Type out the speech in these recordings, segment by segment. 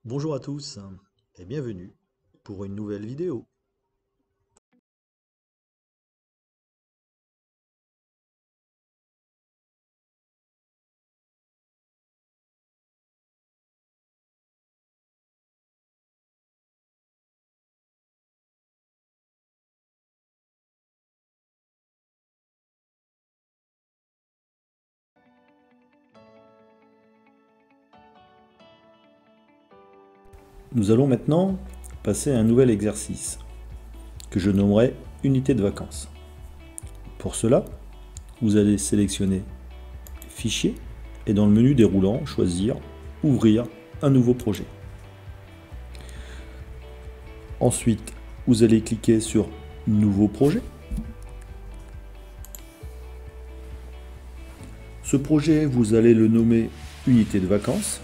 Bonjour à tous et bienvenue pour une nouvelle vidéo. Nous allons maintenant passer à un nouvel exercice que je nommerai unité de vacances. Pour cela, vous allez sélectionner Fichier et dans le menu déroulant, choisir Ouvrir un nouveau projet. Ensuite, vous allez cliquer sur Nouveau projet. Ce projet, vous allez le nommer Unité de vacances.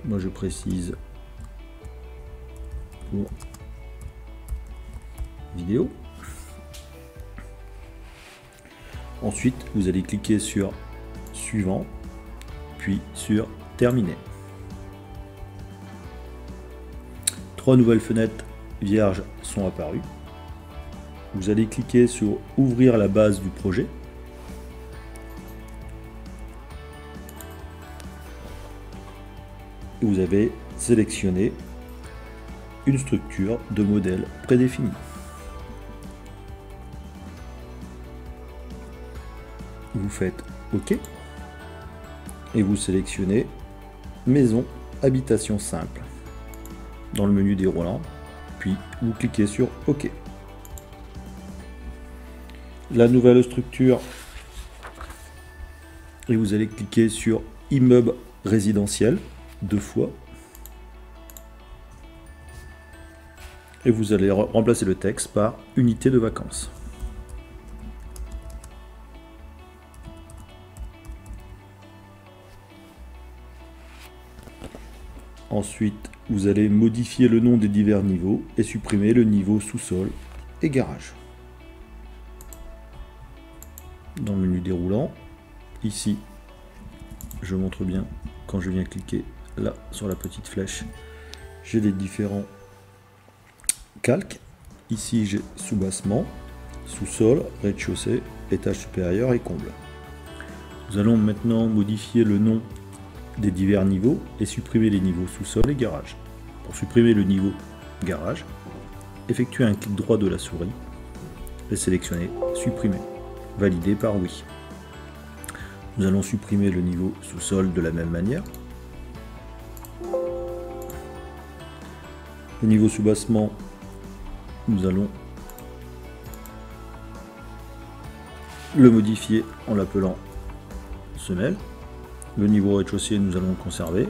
Moi, je précise pour vidéo. Ensuite, vous allez cliquer sur Suivant, puis sur Terminer. Trois nouvelles fenêtres vierges sont apparues. Vous allez cliquer sur Ouvrir la base du projet. Et vous avez sélectionné une structure de modèle prédéfinie. Vous faites OK et vous sélectionnez Maison Habitation Simple dans le menu déroulant, puis vous cliquez sur OK. La nouvelle structure, et vous allez cliquer sur Immeuble résidentiel deux fois et vous allez remplacer le texte par Unité de vacances. Ensuite, vous allez modifier le nom des divers niveaux et supprimer le niveau sous-sol et garage. Dans le menu déroulant, ici, je montre bien quand je viens cliquer là sur la petite flèche, j'ai des différents calques. Ici, j'ai soubassement, sous-sol, rez-de-chaussée, étage supérieur et comble. Nous allons maintenant modifier le nom des divers niveaux et supprimer les niveaux sous-sol et garage. Pour supprimer le niveau garage, effectuez un clic droit de la souris et sélectionnez Supprimer. Validé par oui. Nous allons supprimer le niveau sous-sol de la même manière. Le niveau soubassement, nous allons le modifier en l'appelant semelle. Le niveau rez-de-chaussée, nous allons le conserver.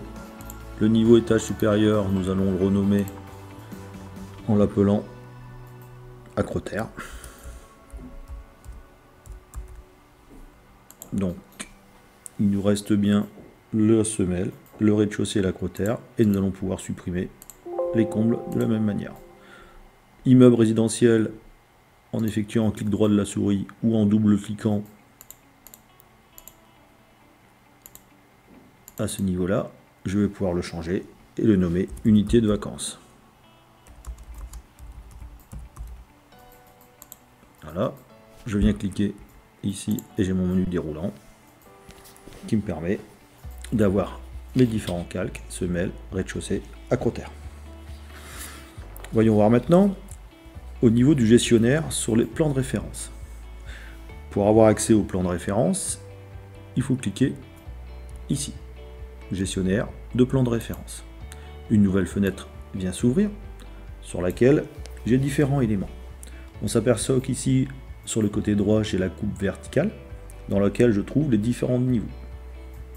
Le niveau étage supérieur, nous allons le renommer en l'appelant acrotère. Donc, il nous reste bien la semelle, le rez-de-chaussée et l'acrotère, et nous allons pouvoir supprimer les combles de la même manière. Immeuble résidentiel, en effectuant un clic droit de la souris ou en double-cliquant à ce niveau-là, je vais pouvoir le changer et le nommer Unité de vacances. Voilà, je viens cliquer ici et j'ai mon menu déroulant qui me permet d'avoir les différents calques, semelles, rez-de-chaussée, acrotère. Voyons voir maintenant au niveau du gestionnaire sur les plans de référence. Pour avoir accès au plan de référence, il faut cliquer ici. Gestionnaire de plan de référence. Une nouvelle fenêtre vient s'ouvrir sur laquelle j'ai différents éléments. On s'aperçoit qu'ici, sur le côté droit, j'ai la coupe verticale dans laquelle je trouve les différents niveaux.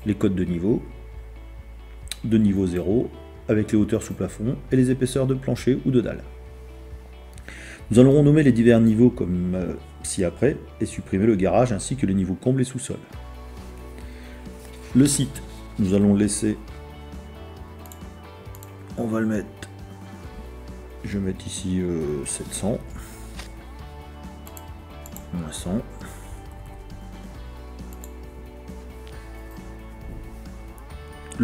Les codes de niveau 0, avec les hauteurs sous plafond et les épaisseurs de plancher ou de dalle. Nous allons renommer les divers niveaux comme ci-après et supprimer le garage ainsi que les niveaux combles et sous-sol. Le site, nous allons le laisser, on va le mettre, je vais mettre ici 700, moins 100,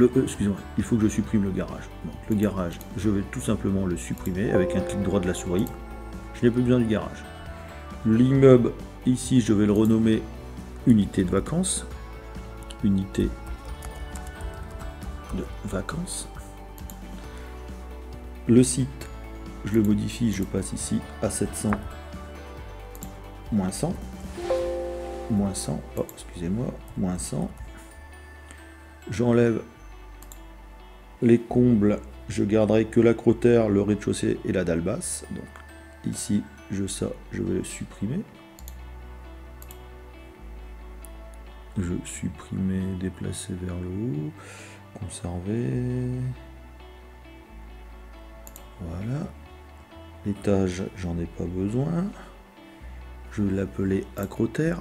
excusez-moi, il faut que je supprime le garage. Donc le garage, je vais tout simplement le supprimer avec un clic droit de la souris. Je n'ai plus besoin du garage. L'immeuble, ici, je vais le renommer unité de vacances. Unité de vacances. Le site, je le modifie, je passe ici à 700 moins 100. Moins 100, oh, excusez-moi, moins 100. J'enlève les combles, je garderai que l'acrotère, le rez-de-chaussée et la dalle basse. Donc ici, je vais le supprimer. Je supprimer, déplacer vers le haut, conserver. Voilà. L'étage, j'en ai pas besoin. Je vais l'appeler acrotère.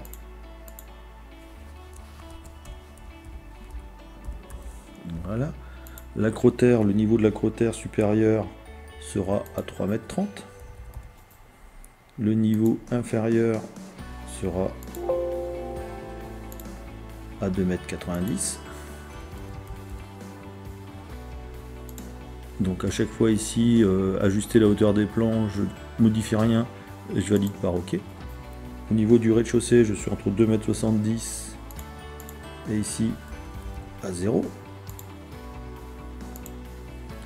Voilà. L'acrotère, le niveau de l'acrotère supérieur sera à 3,30 m. Le niveau inférieur sera à 2,90 m. Donc à chaque fois ici, ajuster la hauteur des plans, je ne modifie rien et je valide par OK. Au niveau du rez-de-chaussée, je suis entre 2,70 m et ici à 0.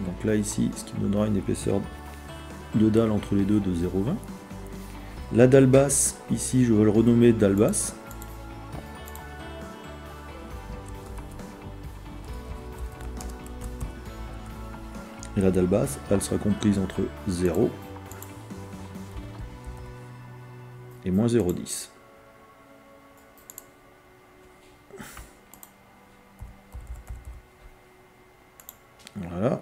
Donc là ici, ce qui me donnera une épaisseur de dalle entre les deux de 0,20. La dalle basse, ici je vais le renommer dalle basse. Et la dalle basse, elle sera comprise entre 0 et moins 0,10. Voilà.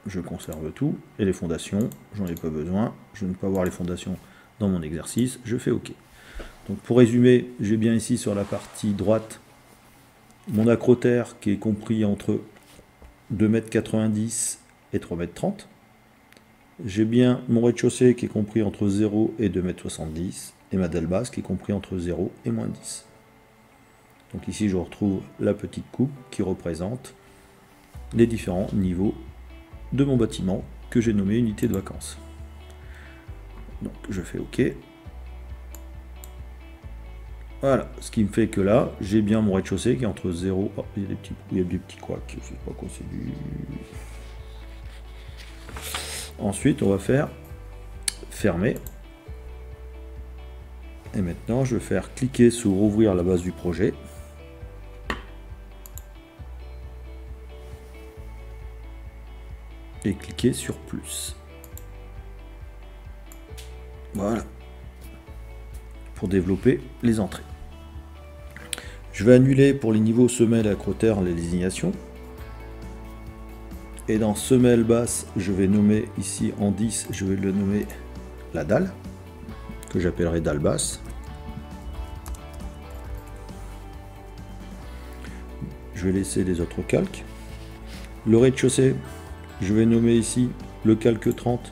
Je conserve tout, et les fondations, j'en ai pas besoin, je ne peux pas voir les fondations dans mon exercice, je fais OK. Donc pour résumer, j'ai bien ici sur la partie droite mon acrotère qui est compris entre 2,90 m et 3,30 m. J'ai bien mon rez-de-chaussée qui est compris entre 0 et 2,70 m, et ma dalle basse qui est compris entre 0 et moins 10. Donc ici je retrouve la petite coupe qui représente les différents niveaux de mon bâtiment que j'ai nommé unité de vacances. Donc je fais OK. Voilà, ce qui me fait que là, j'ai bien mon rez-de-chaussée qui est entre 0... Oh, il y a des petits couacs, je sais pas quoi c'est du... Ensuite, on va faire fermer. Et maintenant, je vais faire cliquer sur ouvrir la base du projet. Et cliquer sur plus. Voilà. Pour développer les entrées. Je vais annuler pour les niveaux semelle et acrotère les désignations. Et dans semelle basse, je vais nommer ici en 10, je vais le nommer la dalle, que j'appellerai dalle basse. Je vais laisser les autres calques. Le rez-de-chaussée, je vais nommer ici le calque 30,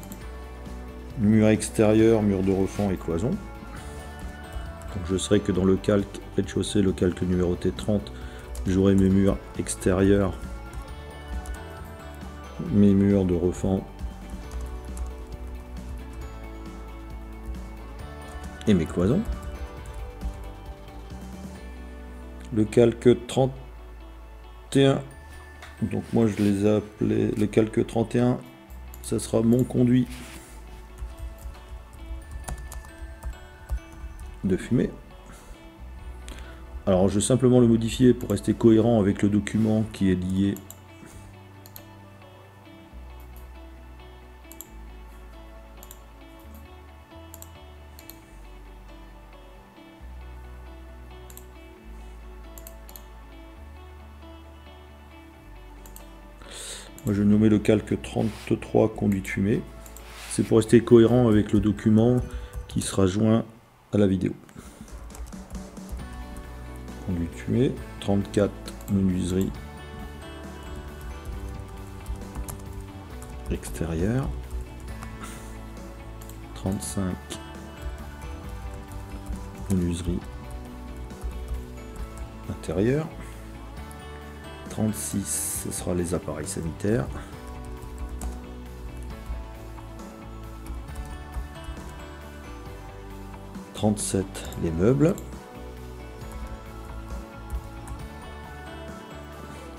mur extérieur, mur de refend et cloison. Donc je serai que dans le calque rez-de-chaussée, le calque numéroté 30, j'aurai mes murs extérieurs, mes murs de refend et mes cloisons. Le calque 31, donc moi je les ai appelés, le calque 31, ça sera mon conduit de fumée. Alors je vais simplement le modifier pour rester cohérent avec le document qui est lié . Moi je vais nommer le calque 33 conduite fumée. C'est pour rester cohérent avec le document qui sera joint à la vidéo. Conduite fumée, 34 menuiserie extérieure, 35 menuiserie intérieure, 36, ce sera les appareils sanitaires. 37, les meubles.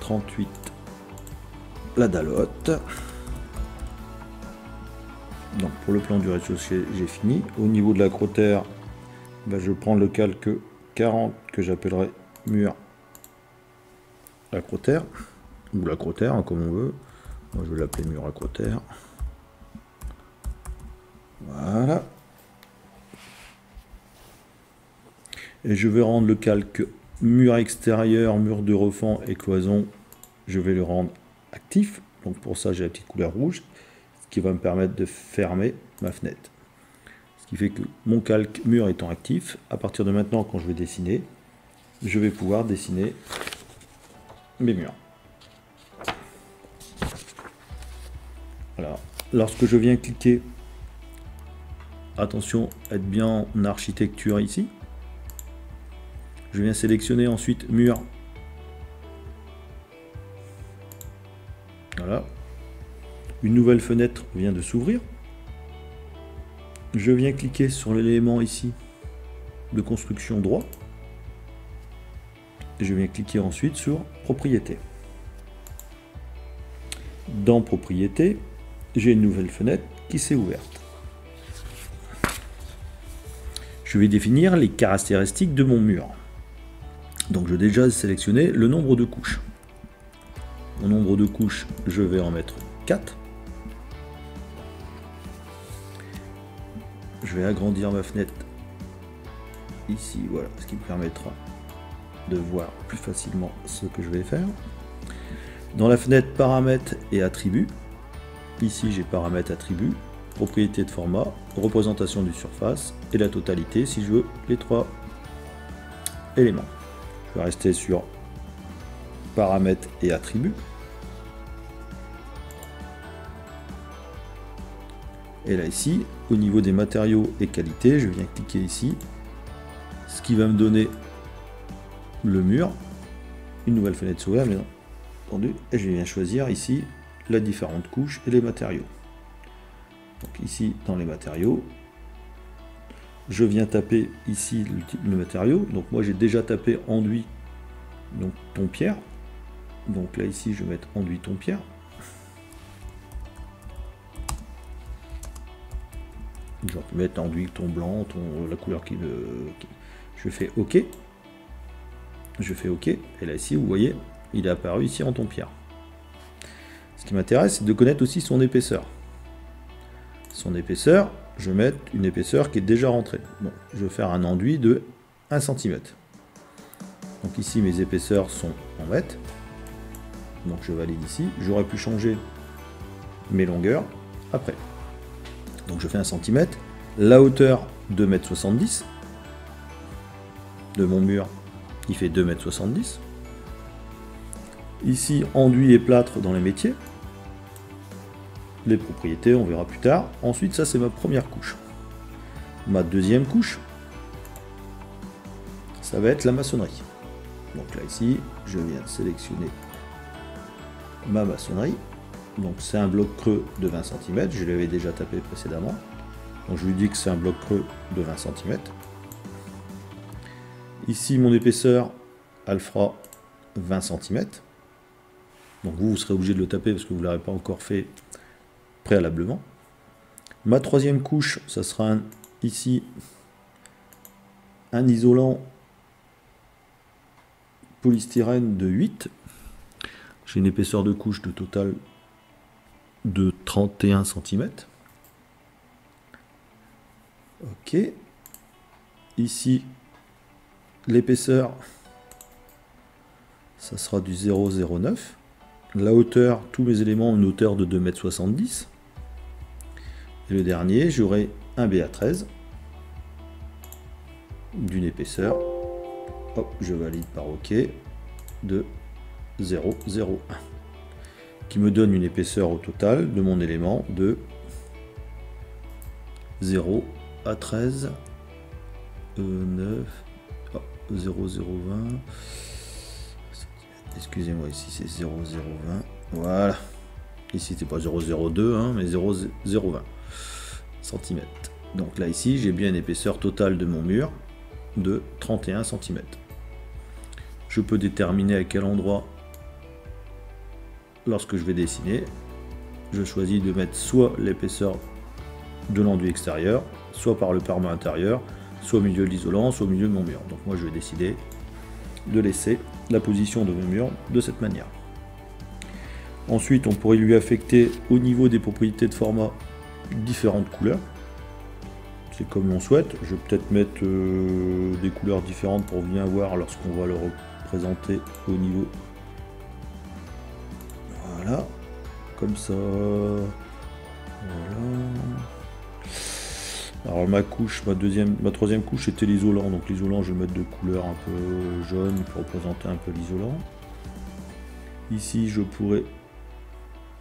38, la dalle-haute. Donc pour le plan du rez-de-chaussée, j'ai fini. Au niveau de la crottère, ben, je prends le calque 40 que j'appellerai mur à crottère, ou la crottère, hein, comme on veut. Moi je vais l'appeler mur à crottère. Voilà. Et je vais rendre le calque mur extérieur, mur de refend et cloison. Je vais le rendre actif. Donc pour ça j'ai la petite couleur rouge, ce qui va me permettre de fermer ma fenêtre. Ce qui fait que mon calque mur étant actif, à partir de maintenant quand je vais dessiner, je vais pouvoir dessiner mes murs. Alors, lorsque je viens cliquer, attention, être bien en architecture ici. Je viens sélectionner ensuite mur. Voilà. Une nouvelle fenêtre vient de s'ouvrir. Je viens cliquer sur l'élément ici de construction droit. Et je viens cliquer ensuite sur propriété. Dans propriété, j'ai une nouvelle fenêtre qui s'est ouverte. Je vais définir les caractéristiques de mon mur. Donc je vais déjà sélectionner le nombre de couches. Mon nombre de couches, je vais en mettre 4. Je vais agrandir ma fenêtre ici, voilà, ce qui me permettra de voir plus facilement ce que je vais faire. Dans la fenêtre paramètres et attributs, ici j'ai paramètres, attributs, propriété de format, représentation du surface et la totalité si je veux les 3 éléments. Je vais rester sur paramètres et attributs. Et là ici, au niveau des matériaux et qualité, je viens cliquer ici, ce qui va me donner le mur, une nouvelle fenêtre s'ouvre bien entendu, et je viens choisir ici les différentes couches et les matériaux. Donc ici dans les matériaux, je viens taper ici le matériau. Donc moi j'ai déjà tapé enduit, donc ton pierre. Donc là ici je vais mettre enduit ton pierre. Je vais mettre enduit ton blanc, la couleur je fais OK. Je fais OK. Et là ici vous voyez, il est apparu ici en ton pierre. Ce qui m'intéresse, c'est de connaître aussi son épaisseur. Son épaisseur, je vais mettre une épaisseur qui est déjà rentrée. Donc, je vais faire un enduit de 1 cm. Donc ici, mes épaisseurs sont en mètres. Donc je valide ici. J'aurais pu changer mes longueurs après. Donc je fais 1 cm. La hauteur, 2,70 m. De mon mur, il fait 2,70 m. Ici, enduit et plâtre dans les métiers. Les propriétés, on verra plus tard. Ensuite, ça c'est ma première couche. Ma deuxième couche, ça va être la maçonnerie. Donc là ici, je viens sélectionner ma maçonnerie. Donc c'est un bloc creux de 20 cm, je l'avais déjà tapé précédemment. Donc je lui dis que c'est un bloc creux de 20 cm. Ici mon épaisseur, elle fera 20 cm. Donc vous serez obligé de le taper parce que vous ne l'avez pas encore fait préalablement. Ma troisième couche, ça sera ici un isolant polystyrène de 8. J'ai une épaisseur de couche de total de 31 cm. Ok. Ici, l'épaisseur, ça sera du 0,09. La hauteur, tous mes éléments ont une hauteur de 2,70 m. Et le dernier, j'aurai un BA13 d'une épaisseur, hop, je valide par OK, de 0,01, qui me donne une épaisseur au total de mon élément de 0 à 13, 9, 0,020, Excusez-moi, ici c'est 0,020. Voilà. Ici c'est pas 0,02, hein, mais 0,020 cm. Donc là ici j'ai bien une épaisseur totale de mon mur de 31 cm. Je peux déterminer à quel endroit, lorsque je vais dessiner, je choisis de mettre soit l'épaisseur de l'enduit extérieur, soit par le parement intérieur, soit au milieu de l'isolant, soit au milieu de mon mur. Donc moi je vais décider de laisser la position de mon mur de cette manière. Ensuite on pourrait lui affecter au niveau des propriétés de format différentes couleurs. C'est comme l'on souhaite. Je vais peut-être mettre des couleurs différentes pour bien voir lorsqu'on va le représenter au niveau. Voilà, comme ça. Voilà. Alors ma couche, ma troisième couche c'était l'isolant. Donc l'isolant, je vais mettre de couleur un peu jaune pour représenter un peu l'isolant. Ici, je pourrais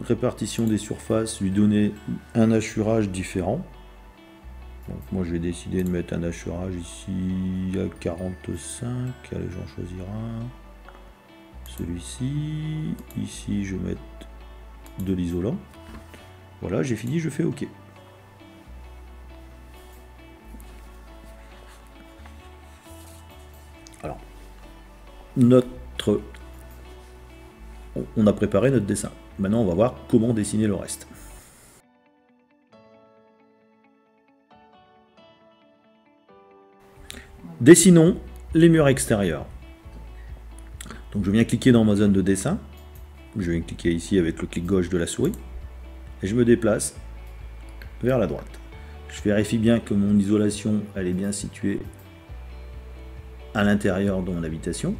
répartition des surfaces, lui donner un hachurage différent. Donc moi je vais décider de mettre un hachurage ici à 45, allez j'en choisir un, celui-ci, ici je vais mettre de l'isolant. Voilà, j'ai fini, je fais OK. Alors, on a préparé notre dessin. Maintenant on va voir comment dessiner le reste. Dessinons les murs extérieurs. Donc je viens cliquer dans ma zone de dessin. Je viens cliquer ici avec le clic gauche de la souris. Et je me déplace vers la droite. Je vérifie bien que mon isolation elle est bien située à l'intérieur de mon habitation.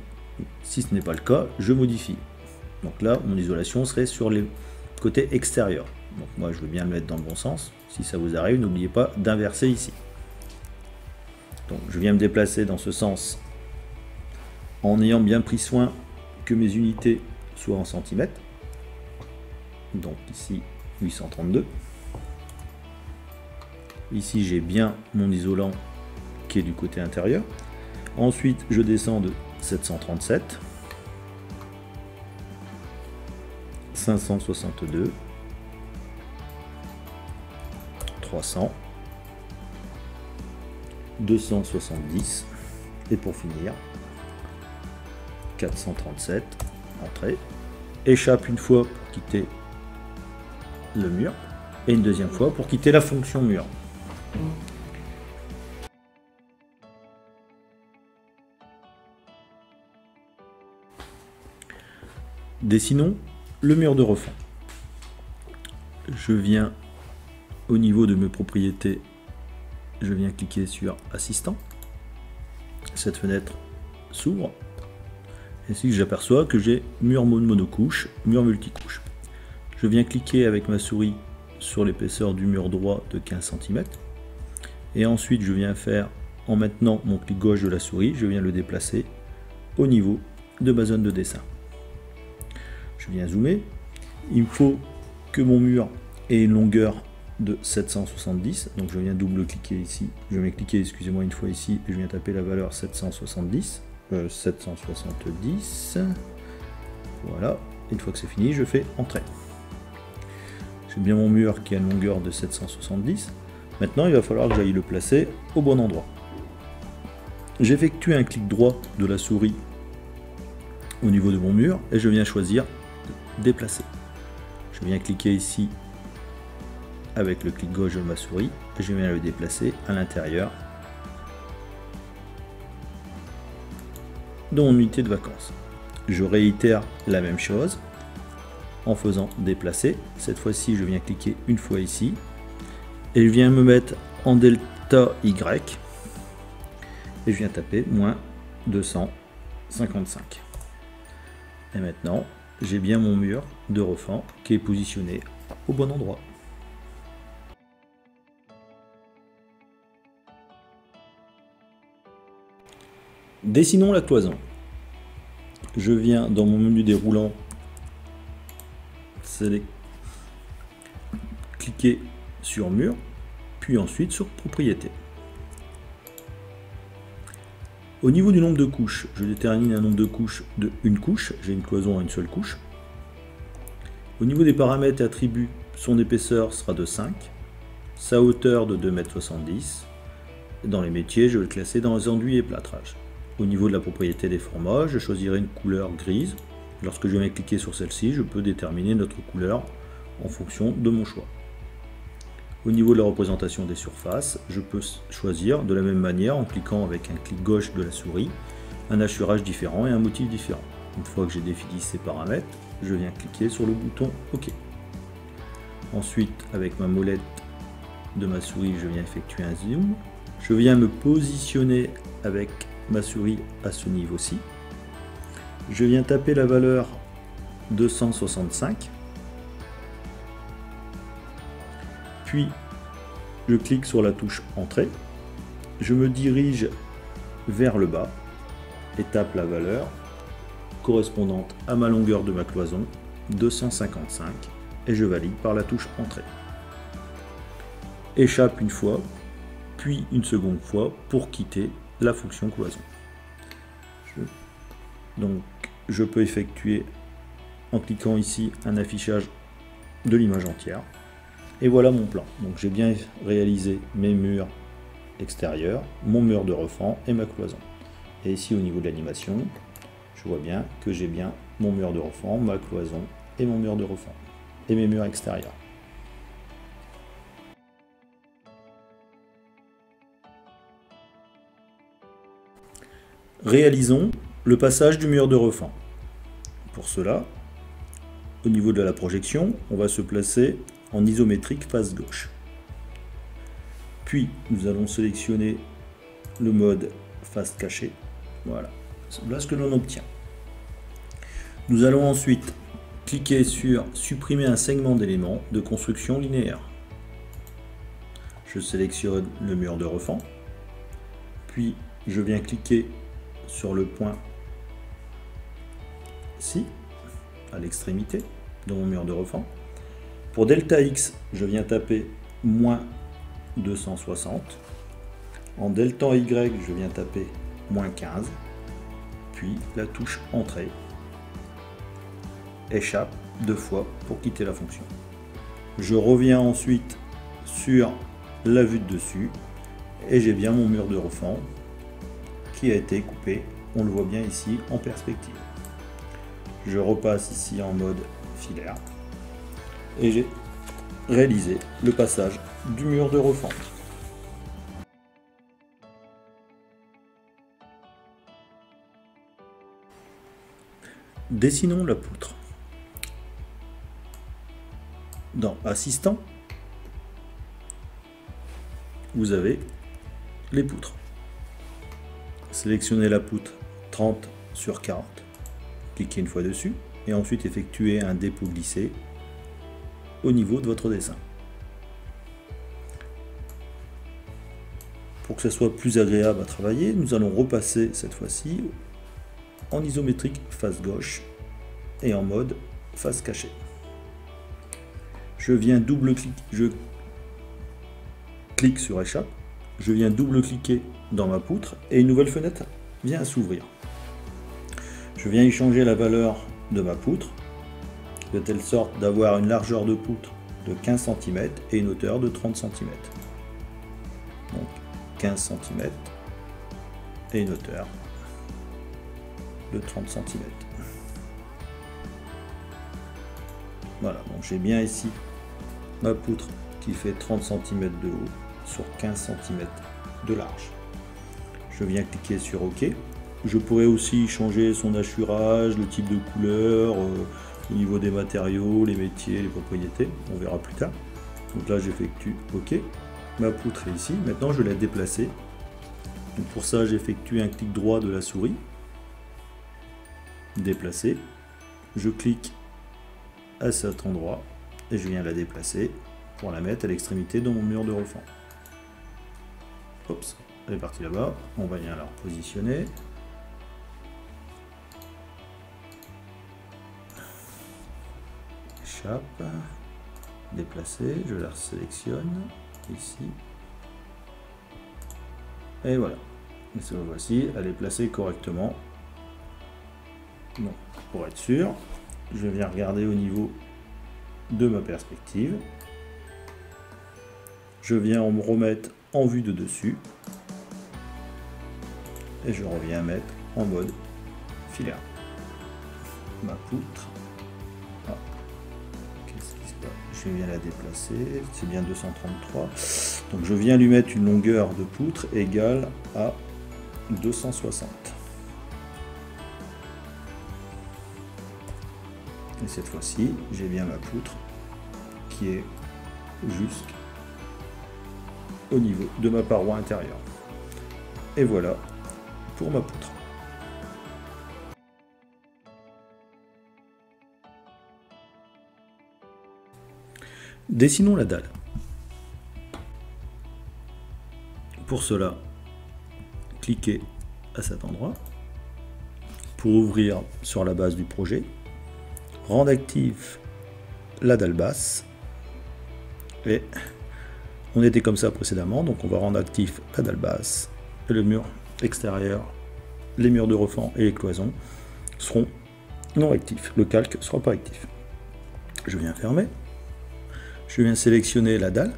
Si ce n'est pas le cas, je modifie. Donc là, mon isolation serait sur les côtés extérieurs. Donc moi je veux bien le mettre dans le bon sens. Si ça vous arrive, n'oubliez pas d'inverser ici. Donc je viens me déplacer dans ce sens en ayant bien pris soin que mes unités soient en centimètres. Donc ici 832. Ici j'ai bien mon isolant qui est du côté intérieur. Ensuite je descends de 737, 562, 300, 270 et pour finir 437, entrée, échappe une fois pour quitter le mur et une deuxième fois pour quitter la fonction mur. Dessinons le mur de refend. Je viens au niveau de mes propriétés, je viens cliquer sur assistant. Cette fenêtre s'ouvre. Ici j'aperçois que j'ai mur monocouche, mur multicouche. Je viens cliquer avec ma souris sur l'épaisseur du mur droit de 15 cm. Et ensuite je viens faire, en maintenant mon clic gauche de la souris, je viens le déplacer au niveau de ma zone de dessin. Je viens zoomer. Il me faut que mon mur ait une longueur de 770. Donc je viens double-cliquer ici. Je viens cliquer, excusez-moi, une fois ici. Et je viens taper la valeur 770. 770. Voilà. Une fois que c'est fini, je fais Entrée. J'ai bien mon mur qui a une longueur de 770. Maintenant, il va falloir que j'aille le placer au bon endroit. J'effectue un clic droit de la souris au niveau de mon mur et je viens choisir Déplacer. Je viens cliquer ici avec le clic gauche de ma souris et je viens le déplacer à l'intérieur de mon unité de vacances. Je réitère la même chose en faisant déplacer. Cette fois-ci, je viens cliquer une fois ici et je viens me mettre en delta Y et je viens taper moins 255. Et maintenant, j'ai bien mon mur de refend qui est positionné au bon endroit. Dessinons la cloison. Je viens dans mon menu déroulant, cliquer sur mur, puis ensuite sur propriété. Au niveau du nombre de couches, je détermine un nombre de couches de une couche. J'ai une cloison à une seule couche. Au niveau des paramètres et attributs, son épaisseur sera de 5, sa hauteur de 2,70 m. Dans les métiers, je vais le classer dans les enduits et plâtrage. Au niveau de la propriété des formats, je choisirai une couleur grise. Lorsque je viens cliquer sur celle-ci, je peux déterminer notre couleur en fonction de mon choix. Au niveau de la représentation des surfaces, je peux choisir de la même manière en cliquant avec un clic gauche de la souris, un hachurage différent et un motif différent. Une fois que j'ai défini ces paramètres, je viens cliquer sur le bouton OK. Ensuite, avec ma molette de ma souris, je viens effectuer un zoom. Je viens me positionner avec ma souris à ce niveau-ci. Je viens taper la valeur 265. Puis, je clique sur la touche Entrée. Je me dirige vers le bas et tape la valeur correspondante à ma longueur de ma cloison, 255, et je valide par la touche Entrée. Échappe une fois, puis une seconde fois pour quitter la fonction cloison. Donc, je peux effectuer en cliquant ici un affichage de l'image entière. Et voilà mon plan. Donc j'ai bien réalisé mes murs extérieurs, mon mur de refend et ma cloison. Et ici au niveau de l'animation, je vois bien que j'ai bien mon mur de refend, ma cloison et mon mur de refend. Et mes murs extérieurs. Réalisons le passage du mur de refend. Pour cela, au niveau de la projection, on va se placer en isométrique face gauche. Puis nous allons sélectionner le mode face cachée. Voilà, voilà ce que l'on obtient. Nous allons ensuite cliquer sur supprimer un segment d'éléments de construction linéaire. Je sélectionne le mur de refend, puis je viens cliquer sur le point ici, à l'extrémité de mon mur de refend. Pour delta X, je viens taper moins 260. En delta Y, je viens taper moins 15. Puis la touche Entrée. Échappe 2 fois pour quitter la fonction. Je reviens ensuite sur la vue de dessus et j'ai bien mon mur de refend qui a été coupé. On le voit bien ici en perspective. Je repasse ici en mode filaire. Et j'ai réalisé le passage du mur de refend. Dessinons la poutre. Dans Assistant, vous avez les poutres. Sélectionnez la poutre 30 sur 40, cliquez une fois dessus et ensuite effectuez un dépôt glissé au niveau de votre dessin. Pour que ce soit plus agréable à travailler, nous allons repasser cette fois-ci en isométrique face gauche et en mode face cachée. Je viens je clique sur Échappe, je viens double-cliquer dans ma poutre et une nouvelle fenêtre vient à s'ouvrir. Je viens y changer la valeur de ma poutre de telle sorte d'avoir une largeur de poutre de 15 cm et une hauteur de 30 cm. Donc 15 cm et une hauteur de 30 cm. Voilà, donc j'ai bien ici ma poutre qui fait 30 cm de haut sur 15 cm de large. Je viens cliquer sur OK. Je pourrais aussi changer son hachurage, le type de couleur, au niveau des matériaux, les métiers, les propriétés, on verra plus tard. Donc là j'effectue OK, ma poutre est ici, maintenant je vais la déplacer. Donc pour ça j'effectue un clic droit de la souris, déplacer, je clique à cet endroit et je viens la déplacer pour la mettre à l'extrémité de mon mur de refend. Oups, elle est partie là-bas, on va bien la repositionner. Échappe, déplacer, je la sélectionne ici et voilà. Et cette fois-ci, elle est placée correctement. Donc, pour être sûr, je viens regarder au niveau de ma perspective. Je viens me remettre en vue de dessus. Et je reviens mettre en mode filaire. Ma poutre. Ah. Qu'est-ce qui se passe? Je viens la déplacer. C'est bien 233. Donc je viens lui mettre une longueur de poutre égale à 260. Et cette fois-ci, j'ai bien ma poutre qui est jusqu'au niveau de ma paroi intérieure. Et voilà pour ma poutre. Dessinons la dalle. Pour cela, cliquez à cet endroit pour ouvrir sur la base du projet, rendre actif la dalle basse, et on était comme ça précédemment, donc on va rendre actif la dalle basse et le mur extérieur, les murs de refend et les cloisons seront non actifs, le calque ne sera pas actif. Je viens fermer, je viens sélectionner la dalle,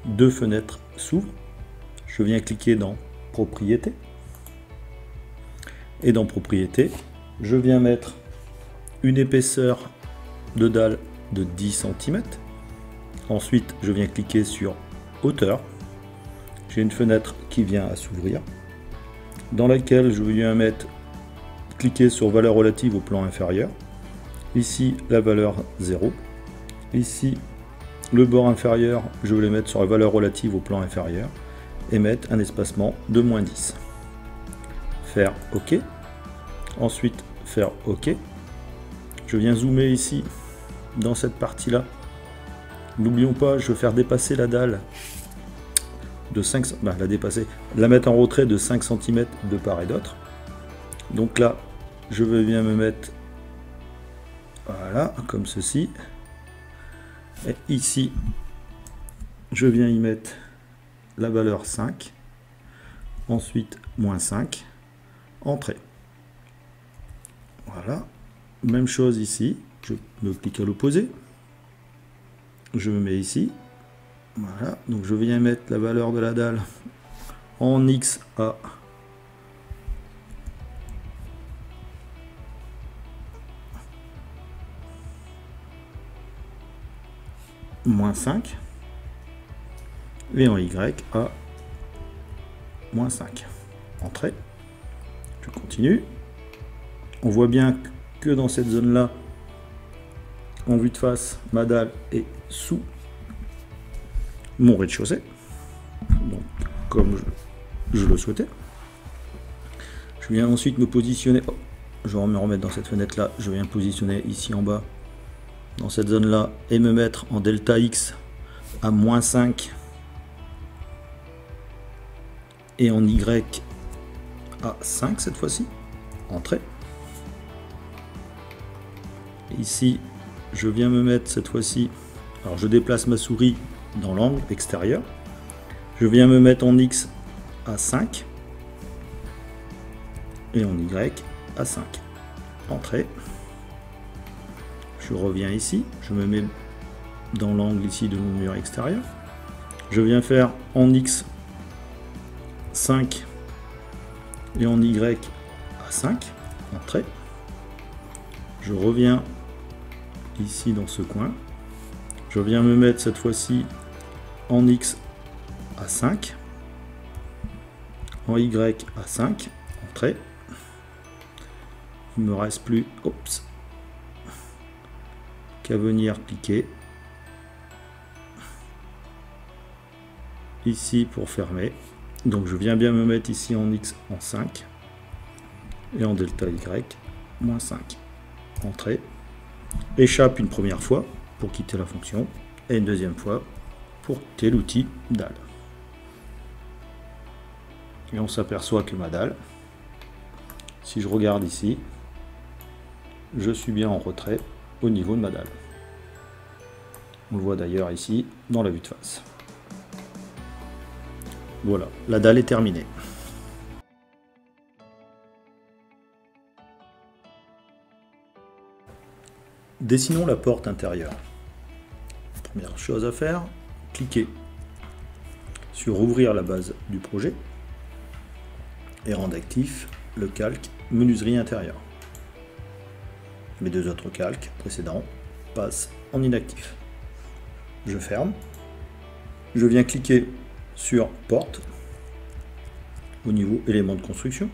deux fenêtres s'ouvrent, je viens cliquer dans propriété, et dans propriété, je viens mettre une épaisseur de dalle de 10 cm. Ensuite, je viens cliquer sur hauteur. J'ai une fenêtre qui vient à s'ouvrir, dans laquelle je viens mettre, cliquer sur valeur relative au plan inférieur. Ici, la valeur 0. Ici, le bord inférieur, je vais le mettre sur la valeur relative au plan inférieur et mettre un espacement de -10. Faire OK. Ensuite, faire OK. Je viens zoomer ici, dans cette partie-là. N'oublions pas, je veux faire dépasser la dalle de 5 cm, la mettre en retrait de 5 cm de part et d'autre. Donc là, je vais bien me mettre, voilà, comme ceci. Et ici, je viens y mettre la valeur 5. Ensuite, -5. Entrée. Voilà. Même chose ici. Je me clique à l'opposé. Je me mets ici. Voilà. Donc je viens mettre la valeur de la dalle en X à -5 et en Y à -5. Entrée. Je continue. On voit bien que dans cette zone là, en vue de face, ma dalle est sous mon rez-de-chaussée, donc comme je le souhaitais. Je viens ensuite me positionner, je vais me remettre dans cette fenêtre là, je viens positionner ici en bas dans cette zone là et me mettre en delta X à -5 et en Y à 5 cette fois-ci. Entrée. Ici, je viens me mettre cette fois-ci, alors je déplace ma souris dans l'angle extérieur, je viens me mettre en X à 5 et en Y à 5. Entrée. Je reviens ici, je me mets dans l'angle ici de mon mur extérieur, je viens faire en X 5 et en Y à 5. Entrée. Je reviens ici dans ce coin, je viens me mettre cette fois-ci en X à 5, en Y à 5, entrée. Il ne me reste plus qu'à venir cliquer ici pour fermer. Donc je viens bien me mettre ici en X en 5 et en delta Y -5. Entrée. Échappe une première fois pour quitter la fonction et une deuxième fois pour quitter l'outil dalle. Et on s'aperçoit que ma dalle, si je regarde ici, je suis bien en retrait au niveau de ma dalle. On le voit d'ailleurs ici dans la vue de face. Voilà, la dalle est terminée. Dessinons la porte intérieure. Première chose à faire, cliquez sur ouvrir la base du projet et rendre actif le calque menuiserie intérieure. Mes deux autres calques précédents passent en inactif. Je ferme. Je viens cliquer sur porte au niveau éléments de construction.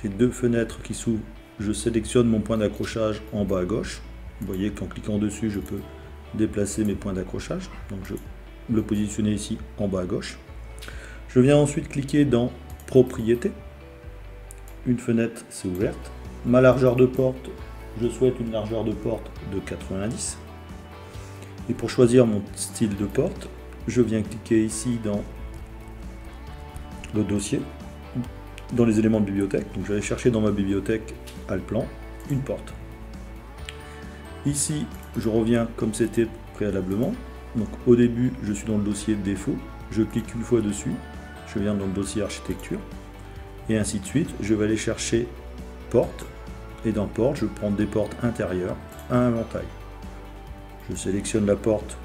J'ai deux fenêtres qui s'ouvrent. Je sélectionne mon point d'accrochage en bas à gauche. Vous voyez qu'en cliquant dessus, je peux déplacer mes points d'accrochage. Donc je le positionner ici en bas à gauche. Je viens ensuite cliquer dans propriété. Une fenêtre s'est ouverte. Ma largeur de porte, je souhaite une largeur de porte de 90. Et pour choisir mon style de porte, je viens cliquer ici dans le dossier, dans les éléments de bibliothèque. Donc je vais chercher dans ma bibliothèque Alplan une porte. Ici, je reviens comme c'était préalablement. Donc au début, je suis dans le dossier défaut. Je clique une fois dessus. Je viens dans le dossier architecture. Et ainsi de suite. Je vais aller chercher porte. Et dans porte, je prends des portes intérieures à inventaire. Je sélectionne la porte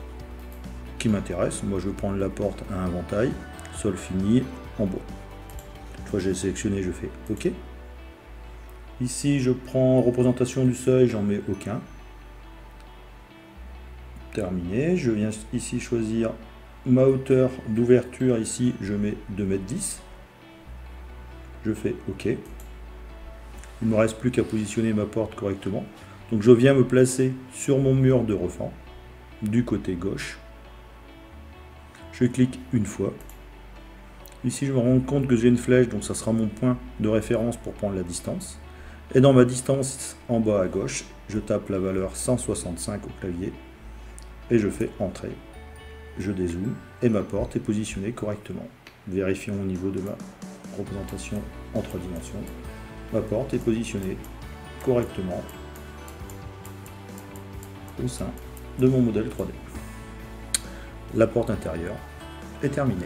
qui m'intéresse. Moi, je vais prendre la porte à inventaire. Sol fini en bois. Une fois que j'ai sélectionné, je fais OK. Ici, je prends représentation du seuil, j'en mets aucun. Terminé. Je viens ici choisir ma hauteur d'ouverture. Ici, je mets 2,10 m. Je fais OK. Il ne me reste plus qu'à positionner ma porte correctement. Donc, je viens me placer sur mon mur de refend du côté gauche. Je clique une fois. Ici, je me rends compte que j'ai une flèche, donc ça sera mon point de référence pour prendre la distance. Et dans ma distance en bas à gauche, je tape la valeur 165 au clavier et je fais entrer. Je dézoome et ma porte est positionnée correctement. Vérifions au niveau de ma représentation en 3 dimensions. Ma porte est positionnée correctement au sein de mon modèle 3D. La porte intérieure est terminée.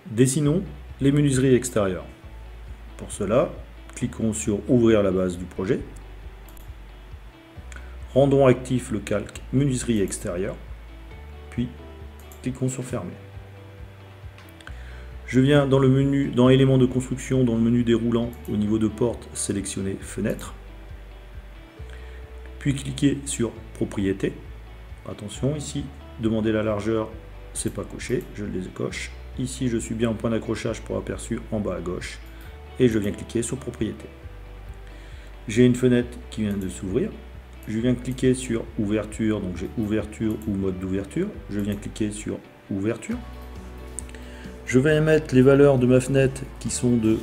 Dessinons les menuiseries extérieures. Pour cela, cliquons sur ouvrir la base du projet. Rendons actif le calque menuiserie extérieure, puis cliquons sur fermer. Je viens dans le menu, dans éléments de construction, dans le menu déroulant, au niveau de porte, sélectionner fenêtre, puis cliquer sur propriété. Attention, ici, demander la largeur, c'est pas coché, je les coche. Ici, je suis bien en point d'accrochage pour aperçu en bas à gauche et je viens cliquer sur propriété. J'ai une fenêtre qui vient de s'ouvrir. Je viens cliquer sur ouverture, donc j'ai ouverture ou mode d'ouverture. Je viens cliquer sur ouverture. Je vais mettre les valeurs de ma fenêtre qui sont de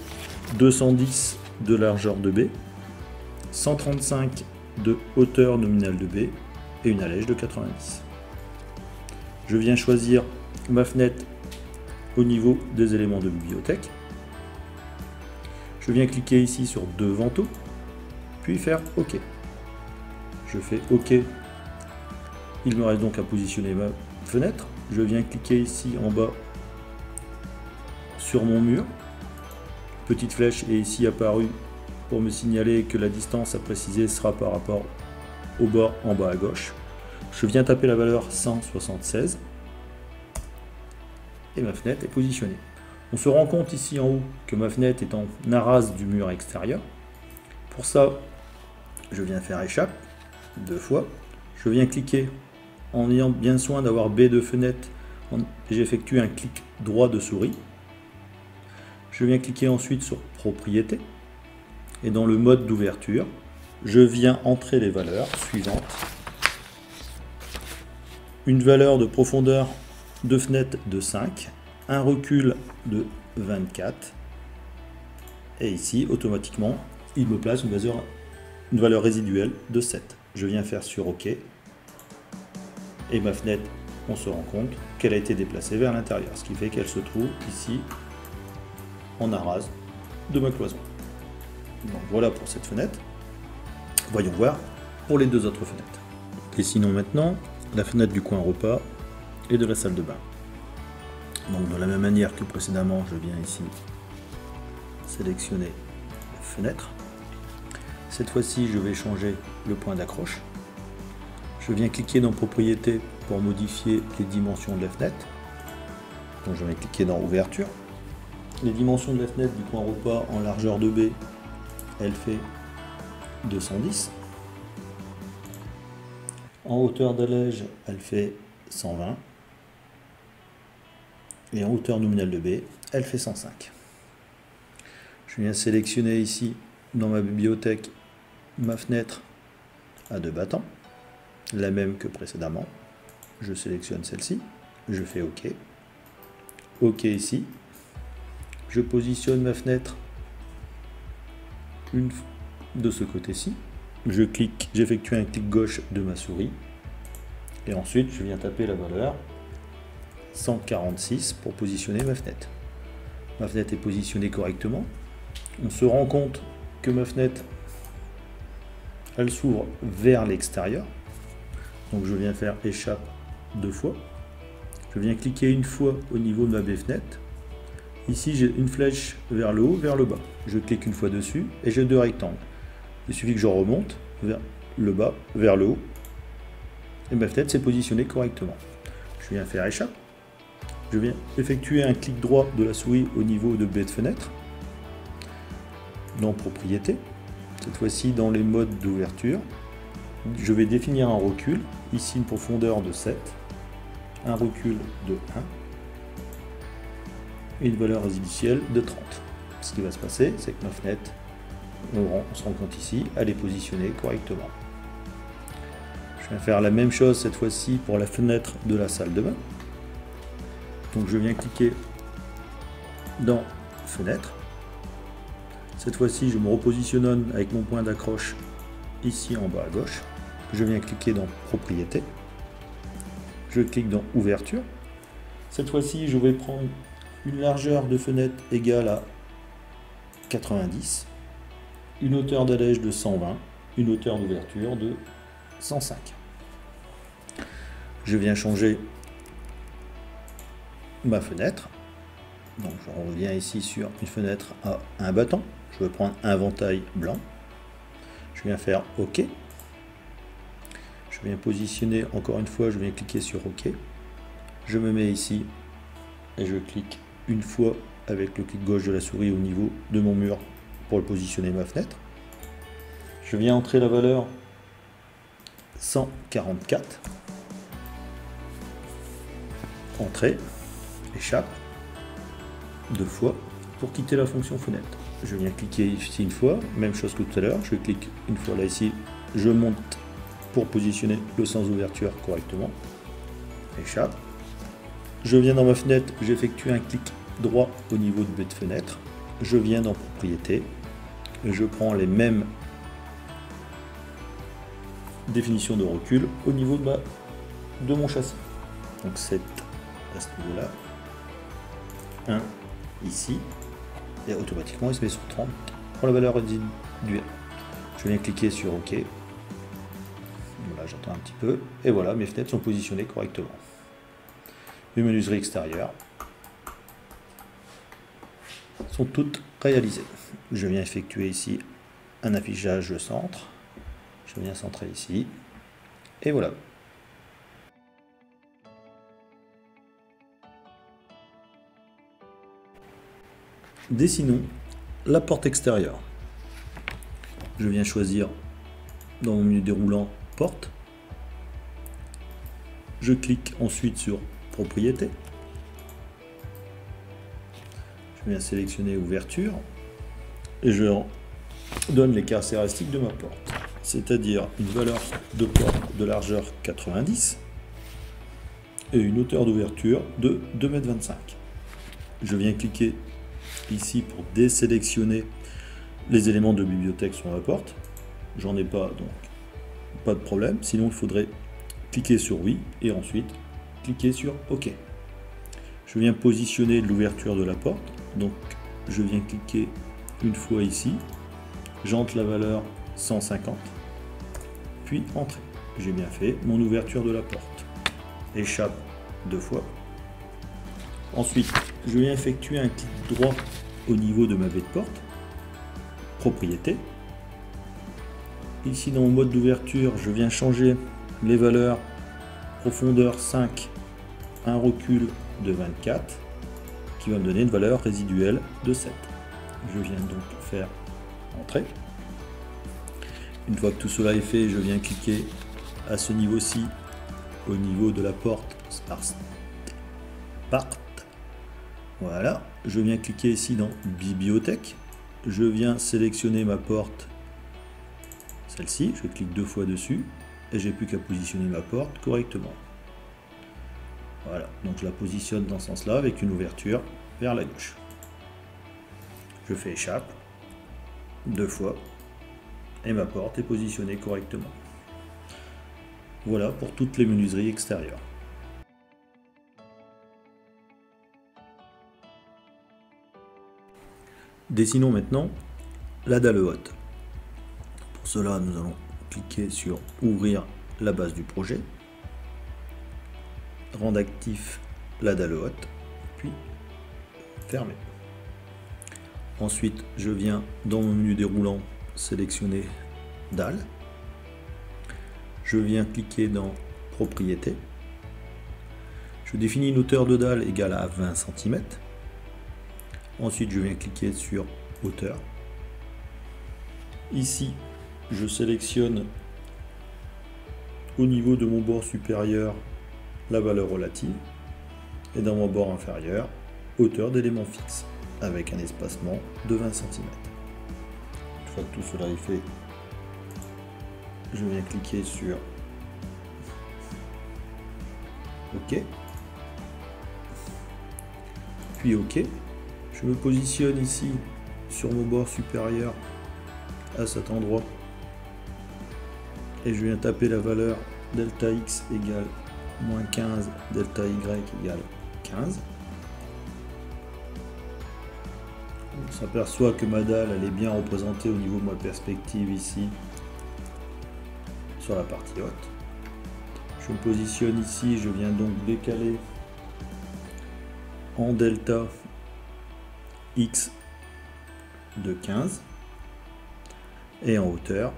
210 de largeur de B, 135 de hauteur nominale de B et une allège de 90. Je viens choisir ma fenêtre au niveau des éléments de bibliothèque. Je viens cliquer ici sur deux vantaux, puis faire OK. Je fais OK. Il me reste donc à positionner ma fenêtre. Je viens cliquer ici en bas sur mon mur. Petite flèche est ici apparue pour me signaler que la distance à préciser sera par rapport au bas en bas à gauche. Je viens taper la valeur 176. Et ma fenêtre est positionnée. On se rend compte ici en haut que ma fenêtre est en arras du mur extérieur. Pour ça, je viens faire échappe deux fois. Je viens cliquer en ayant bien soin d'avoir B de fenêtre. J'effectue un clic droit de souris. Je viens cliquer ensuite sur propriété. Et dans le mode d'ouverture, je viens entrer les valeurs suivantes. Une valeur de profondeur de fenêtre de 5, un recul de 24 et ici automatiquement il me place une valeur résiduelle de 7. Je viens faire sur OK et ma fenêtre, on se rend compte qu'elle a été déplacée vers l'intérieur, ce qui fait qu'elle se trouve ici en arras de ma cloison. Donc voilà pour cette fenêtre. Voyons voir pour les deux autres fenêtres. Dessinons maintenant la fenêtre du coin repas et de la salle de bain. Donc de la même manière que précédemment, je viens ici sélectionner fenêtre. Cette fois-ci, je vais changer le point d'accroche. Je viens cliquer dans propriétés pour modifier les dimensions de la fenêtre. Donc je vais cliquer dans ouverture. Les dimensions de la fenêtre du coin repas en largeur de baie, elle fait 210. En hauteur d'allège, elle fait 120. Et en hauteur nominale de baie, elle fait 105. Je viens sélectionner ici dans ma bibliothèque ma fenêtre à 2 battants, la même que précédemment. Je sélectionne celle-ci, je fais OK. OK ici. Je positionne ma fenêtre de ce côté-ci. Je clique, j'effectue un clic gauche de ma souris. Et ensuite, je viens taper la valeur 146 pour positionner ma fenêtre. Ma fenêtre est positionnée correctement. On se rend compte que ma fenêtre, elle s'ouvre vers l'extérieur. Donc je viens faire échappe 2 fois. Je viens cliquer une fois au niveau de ma baie fenêtre. Ici, j'ai une flèche vers le haut, vers le bas. Je clique une fois dessus et j'ai 2 rectangles. Il suffit que je remonte vers le bas, vers le haut. Et ma fenêtre s'est positionnée correctement. Je viens faire échappe. Je viens effectuer un clic droit de la souris au niveau de baie de fenêtre. Dans propriété. Cette fois-ci, dans les modes d'ouverture, je vais définir un recul. Ici, une profondeur de 7. Un recul de 1. Et une valeur résiduelle de 30. Ce qui va se passer, c'est que ma fenêtre, on se rend compte ici, elle est positionnée correctement. Je vais faire la même chose cette fois-ci pour la fenêtre de la salle de bain. Donc je viens cliquer dans fenêtre. Cette fois-ci, je me repositionne avec mon point d'accroche ici en bas à gauche. Je viens cliquer dans propriété. Je clique dans ouverture. Cette fois-ci, je vais prendre une largeur de fenêtre égale à 90, une hauteur d'allège de 120, une hauteur d'ouverture de 105. Je viens changer ma fenêtre. Donc je reviens ici sur une fenêtre à un battant. Je vais prendre un ventail blanc. Je viens faire OK. Je viens positionner encore une fois, je viens cliquer sur OK. Je me mets ici et je clique une fois avec le clic gauche de la souris au niveau de mon mur pour le positionner ma fenêtre. Je viens entrer la valeur 144. Entrée, échappe, 2 fois pour quitter la fonction fenêtre. Je viens cliquer ici une fois, même chose que tout à l'heure, je clique une fois là ici, je monte pour positionner le sens ouverture correctement, échappe. Je viens dans ma fenêtre, j'effectue un clic droit au niveau de baie de fenêtre, je viens dans propriété, je prends les mêmes définitions de recul au niveau de mon châssis. Donc 7 à ce niveau-là, 1 ici, et automatiquement il se met sur 30 pour la valeur résiduelle. Je viens cliquer sur OK. Voilà, j'entends un petit peu, et voilà, mes fenêtres sont positionnées correctement. Les menuiseries extérieures sont toutes réalisées. Je viens effectuer ici un affichage de centre. Je viens centrer ici, et voilà. Dessinons la porte extérieure. Je viens choisir dans mon menu déroulant porte. Je clique ensuite sur propriété. Je viens sélectionner ouverture et je donne les caractéristiques de ma porte, c'est-à-dire une valeur de porte de largeur 90 et une hauteur d'ouverture de 2,25 m. Je viens cliquer ici pour désélectionner les éléments de bibliothèque sur la porte. J'en ai pas, donc pas de problème. Sinon, il faudrait cliquer sur oui et ensuite cliquer sur OK. Je viens positionner l'ouverture de la porte. Donc, je viens cliquer une fois ici. J'entre la valeur 150. puis entrée. J'ai bien fait mon ouverture de la porte. Échappe 2 fois. Ensuite, je viens effectuer un clic droit au niveau de ma baie de porte. Propriété. Ici dans mon mode d'ouverture, je viens changer les valeurs. Profondeur 5, un recul de 24, qui va me donner une valeur résiduelle de 7. Je viens donc faire entrée. Une fois que tout cela est fait, je viens cliquer à ce niveau-ci, au niveau de la porte Part. Voilà, je viens cliquer ici dans Bibliothèque. Je viens sélectionner ma porte, celle-ci, je clique 2 fois dessus, et j'ai plus qu'à positionner ma porte correctement. Voilà, donc je la positionne dans ce sens-là avec une ouverture vers la gauche. Je fais échappe 2 fois et ma porte est positionnée correctement. Voilà pour toutes les menuiseries extérieures. Dessinons maintenant la dalle haute. Pour cela, nous allons cliquer sur ouvrir la base du projet, rendre actif la dalle haute, puis fermer. Ensuite, je viens dans mon menu déroulant sélectionner dalle. Je viens cliquer dans propriété. Je définis une hauteur de dalle égale à 20 cm. Ensuite, je viens cliquer sur hauteur. Ici, je sélectionne au niveau de mon bord supérieur la valeur relative et dans mon bord inférieur, hauteur d'élément fixe avec un espacement de 20 cm. Une fois que tout cela est fait, je viens cliquer sur OK, puis OK. Je me positionne ici sur mon bord supérieur à cet endroit et je viens taper la valeur delta x égale moins 15, delta y égale 15. On s'aperçoit que ma dalle elle est bien représentée au niveau de ma perspective ici sur la partie haute. Je me positionne ici, je viens donc décaler en delta x de 15 et en hauteur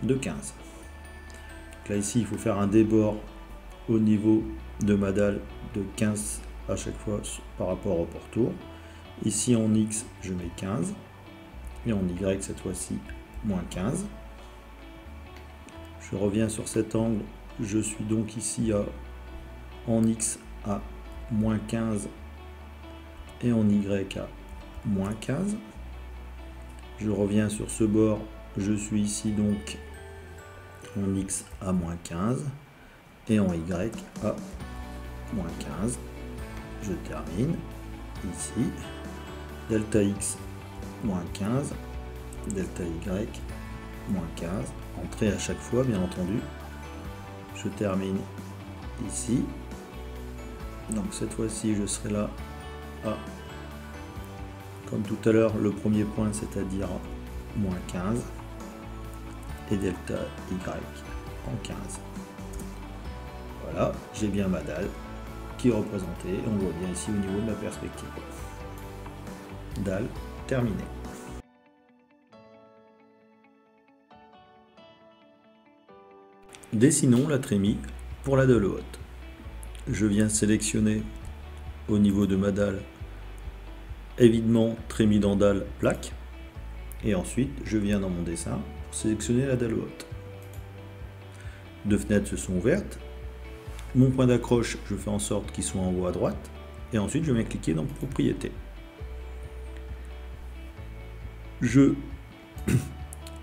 de 15. Donc là ici il faut faire un débord au niveau de ma dalle de 15 à chaque fois par rapport au pourtour. Ici en x je mets 15 et en y cette fois-ci moins 15. Je reviens sur cet angle, je suis donc ici en x à moins 15 et en y à moins 15. Je reviens sur ce bord, je suis ici donc en x à moins 15 et en y à moins 15. Je termine ici, delta x moins 15, delta y moins 15, entrée à chaque fois bien entendu. Je termine ici, donc cette fois-ci je serai là à, comme tout à l'heure, le premier point, c'est-à-dire moins 15 et delta y en 15. Voilà, j'ai bien ma dalle qui est représentée, on voit bien ici au niveau de ma perspective. Dalle terminée. Dessinons la trémie pour la dalle haute. Je viens sélectionner au niveau de ma dalle évidemment trémie dans dalle plaque et ensuite je viens dans mon dessin pour sélectionner la dalle haute. 2 fenêtres se sont ouvertes. Mon point d'accroche, je fais en sorte qu'il soit en haut à droite et ensuite je viens cliquer dans propriété. Je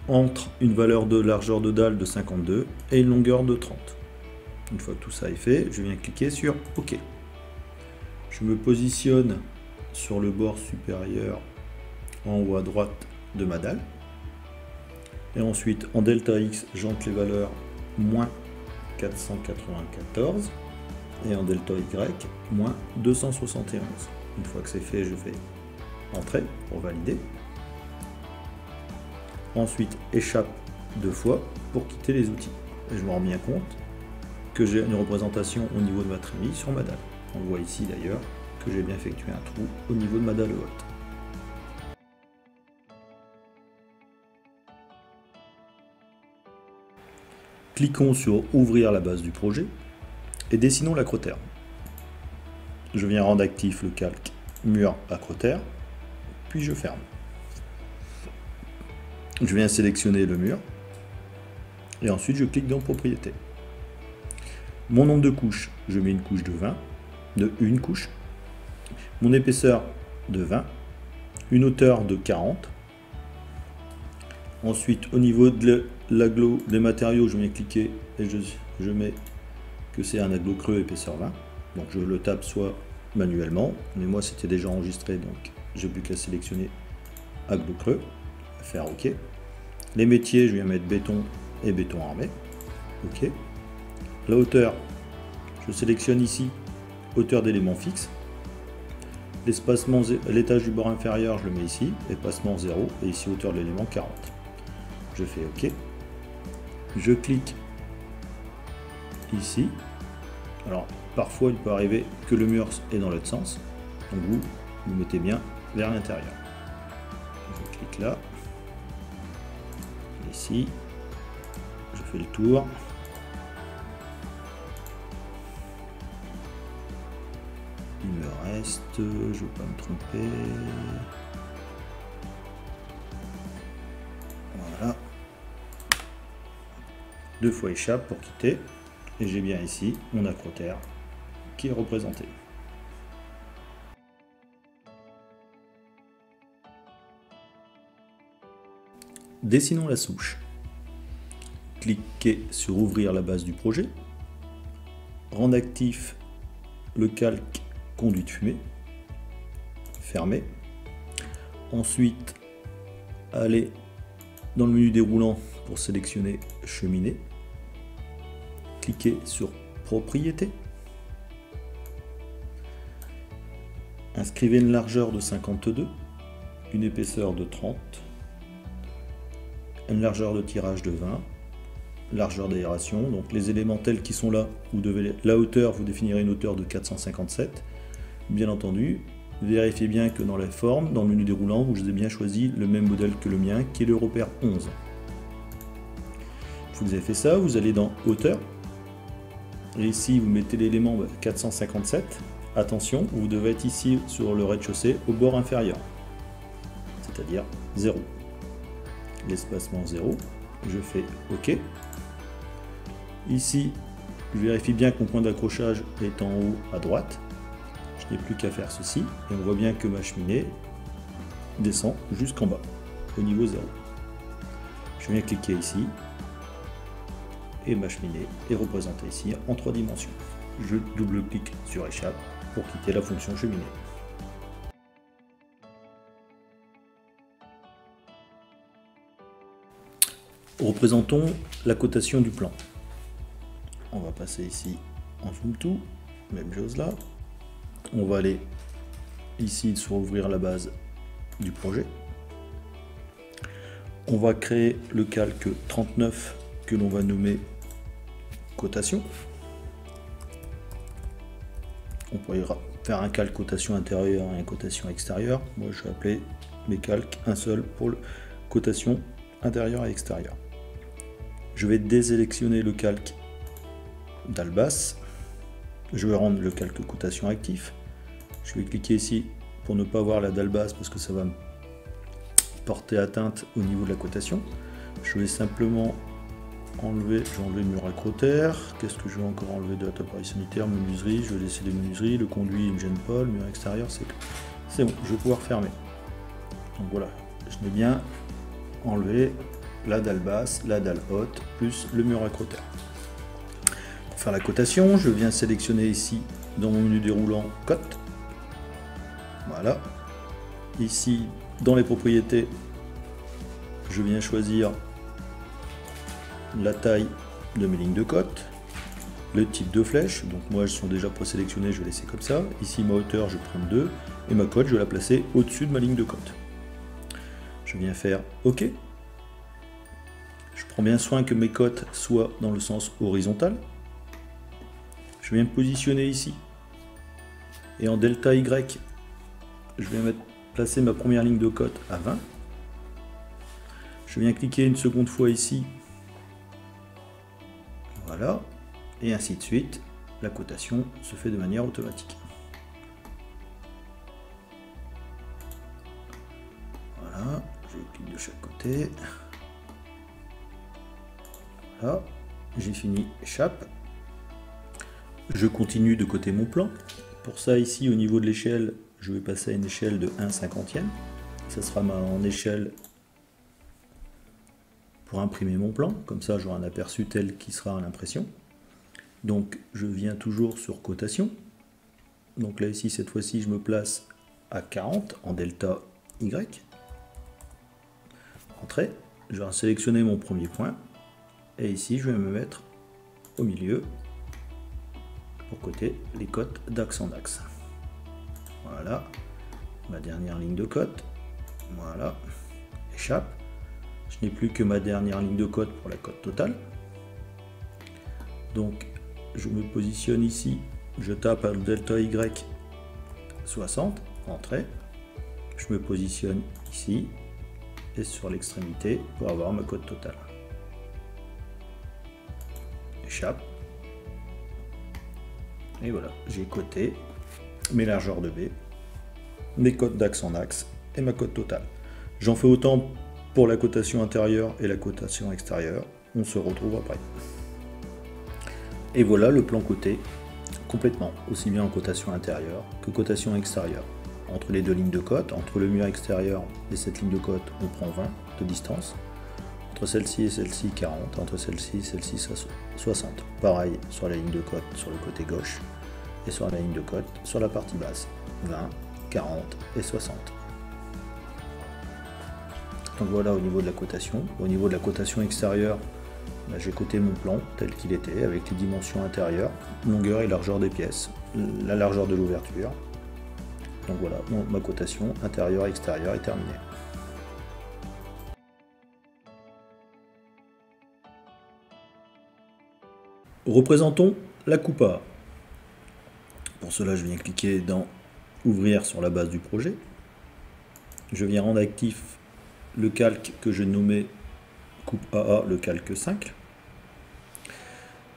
entre une valeur de largeur de dalle de 52 et une longueur de 30. Une fois que tout ça est fait, je viens cliquer sur OK. Je me positionne sur le bord supérieur en haut à droite de ma dalle. Et ensuite, en delta x, j'entre les valeurs moins 494 et en delta y, moins 271. Une fois que c'est fait, je fais Entrée pour valider. Ensuite, échappe 2 fois pour quitter les outils. Et je me rends bien compte que j'ai une représentation au niveau de ma trémie sur ma dalle. On voit ici d'ailleurs que j'ai bien effectué un trou au niveau de ma dalle haute. Cliquons sur ouvrir la base du projet et dessinons l'acrotère. Je viens rendre actif le calque mur acrotère, puis je ferme. Je viens sélectionner le mur et ensuite je clique dans propriété. Mon nombre de couches, je mets une couche de 20, de une couche. Mon épaisseur de 20, une hauteur de 40. Ensuite, au niveau de l'aglo des matériaux, je viens cliquer et je mets que c'est un aglo creux épaisseur 20. Donc je le tape soit manuellement, mais moi c'était déjà enregistré, donc j'ai plus qu'à sélectionner aglo creux, faire OK. Les métiers, je viens mettre béton et béton armé. OK. La hauteur, je sélectionne ici hauteur d'élément fixe. L'espacement, l'étage du bord inférieur, je le mets ici, espacement 0, et ici hauteur de l'élément 40. Je fais OK. Je clique ici. Alors, parfois, il peut arriver que le mur est dans l'autre sens. Donc vous mettez bien vers l'intérieur. Je clique là. Ici. Je fais le tour. Il me reste, je ne veux pas me tromper. Voilà. 2 fois échappe pour quitter. Et j'ai bien ici mon acrotère qui est représenté. Dessinons la souche. Cliquez sur ouvrir la base du projet. Rendre actif le calque conduit de fumée. Fermez. Ensuite, allez dans le menu déroulant pour sélectionner cheminée. Cliquez sur propriété. Inscrivez une largeur de 52, une épaisseur de 30, une largeur de tirage de 20, largeur d'aération. Donc les éléments tels qui sont là, vous devez la hauteur, vous définirez une hauteur de 457. Bien entendu, vérifiez bien que dans la forme, dans le menu déroulant, vous avez bien choisi le même modèle que le mien, qui est le repère 11. Vous avez fait ça, vous allez dans hauteur. Et ici, vous mettez l'élément 457. Attention, vous devez être ici sur le rez-de-chaussée au bord inférieur, c'est-à-dire 0. L'espacement 0. Je fais OK. Ici, je vérifie bien que mon point d'accrochage est en haut à droite. Je n'ai plus qu'à faire ceci. Et on voit bien que ma cheminée descend jusqu'en bas, au niveau 0. Je viens cliquer ici. Et ma cheminée est représentée ici en 3 dimensions. Je double-clique sur échappe pour quitter la fonction cheminée. Représentons la cotation du plan. On va passer ici en zoom tout, même chose là. On va aller ici sur ouvrir la base du projet. On va créer le calque 39 que l'on va nommer cotation. On pourrait faire un calque cotation intérieure et un cotation extérieure. Moi je vais appeler mes calques un seul pour le cotation intérieure et extérieure. Je vais désélectionner le calque dalle basse. Je vais rendre le calque cotation actif. Je vais cliquer ici pour ne pas voir la dalle basse parce que ça va me porter atteinte au niveau de la cotation. Je vais simplement enlever, je vais enlever le mur acrotère. Qu'est-ce que je vais encore enlever de la appareil sanitaire, menuiserie, je vais laisser les menuiseries, le conduit il ne me gêne pas, le mur extérieur c'est bon, je vais pouvoir fermer. Donc voilà, je n'ai bien enlevé la dalle basse, la dalle haute, plus le mur acrotère. Pour faire la cotation, je viens sélectionner ici dans mon menu déroulant cote. Voilà. Ici, dans les propriétés, je viens choisir la taille de mes lignes de cote, le type de flèche, donc moi elles sont déjà présélectionnées, je vais laisser comme ça. Ici ma hauteur, je vais prendre 2, et ma cote, je vais la placer au-dessus de ma ligne de cote. Je viens faire OK. Je prends bien soin que mes cotes soient dans le sens horizontal. Je viens me positionner ici. Et en delta Y, je viens placer ma première ligne de cote à 20. Je viens cliquer une seconde fois ici. Voilà. Et ainsi de suite. La cotation se fait de manière automatique. Voilà. Je clique de chaque côté. Voilà. J'ai fini échappe. Je continue de coter mon plan. Pour ça, ici, au niveau de l'échelle, je vais passer à une échelle de 1/50. Ça sera mon échelle pour imprimer mon plan. Comme ça, j'aurai un aperçu tel qui sera à l'impression. Donc, je viens toujours sur cotation. Donc là, ici, cette fois-ci, je me place à 40 en delta Y. Entrée. Je vais sélectionner mon premier point. Et ici, je vais me mettre au milieu pour coter les cotes d'axe en axe. Voilà, ma dernière ligne de cote. Voilà, échappe. Je n'ai plus que ma dernière ligne de cote pour la cote totale. Donc, je me positionne ici. Je tape à delta Y 60, entrée. Je me positionne ici et sur l'extrémité pour avoir ma cote totale. Échappe. Et voilà, j'ai coté mes largeurs de baie, mes cotes d'axe en axe et ma cote totale. J'en fais autant pour la cotation intérieure et la cotation extérieure. On se retrouve après. Et voilà le plan coté complètement, aussi bien en cotation intérieure que cotation extérieure. Entre les deux lignes de cote, entre le mur extérieur et cette ligne de cote, on prend 20 de distance. Entre celle-ci et celle-ci, 40. Entre celle-ci et celle-ci, 60. Pareil sur la ligne de cote sur le côté gauche et sur la ligne de cote sur la partie basse. 20, 40 et 60. Donc voilà au niveau de la cotation. Au niveau de la cotation extérieure, j'ai coté mon plan tel qu'il était avec les dimensions intérieures, longueur et largeur des pièces, la largeur de l'ouverture. Donc voilà, ma cotation intérieure et extérieure est terminée. Représentons la coupe A. Pour cela, je viens cliquer dans Ouvrir sur la base du projet. Je viens rendre actif le calque que je nommais coupe AA, le calque 5.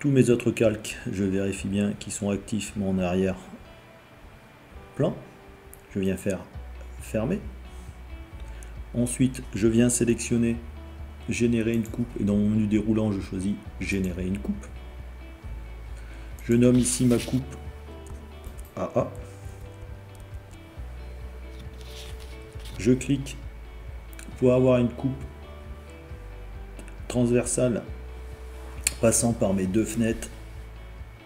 Tous mes autres calques, je vérifie bien qu'ils sont actifs en arrière-plan. Je viens faire fermer. Ensuite, je viens sélectionner générer une coupe et dans mon menu déroulant, je choisis générer une coupe. Je nomme ici ma coupe AA. Je clique pour avoir une coupe transversale passant par mes deux fenêtres.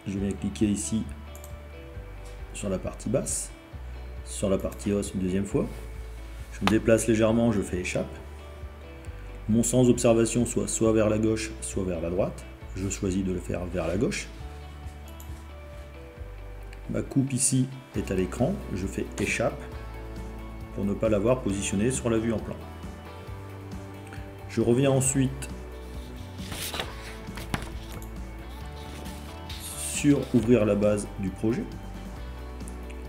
Je viens cliquer ici sur la partie basse, sur la partie hausse une deuxième fois. Je me déplace légèrement, je fais échappe. Mon sens d'observation soit vers la gauche, soit vers la droite. Je choisis de le faire vers la gauche. Ma coupe ici est à l'écran, je fais échappe pour ne pas l'avoir positionnée sur la vue en plan. Je reviens ensuite sur ouvrir la base du projet.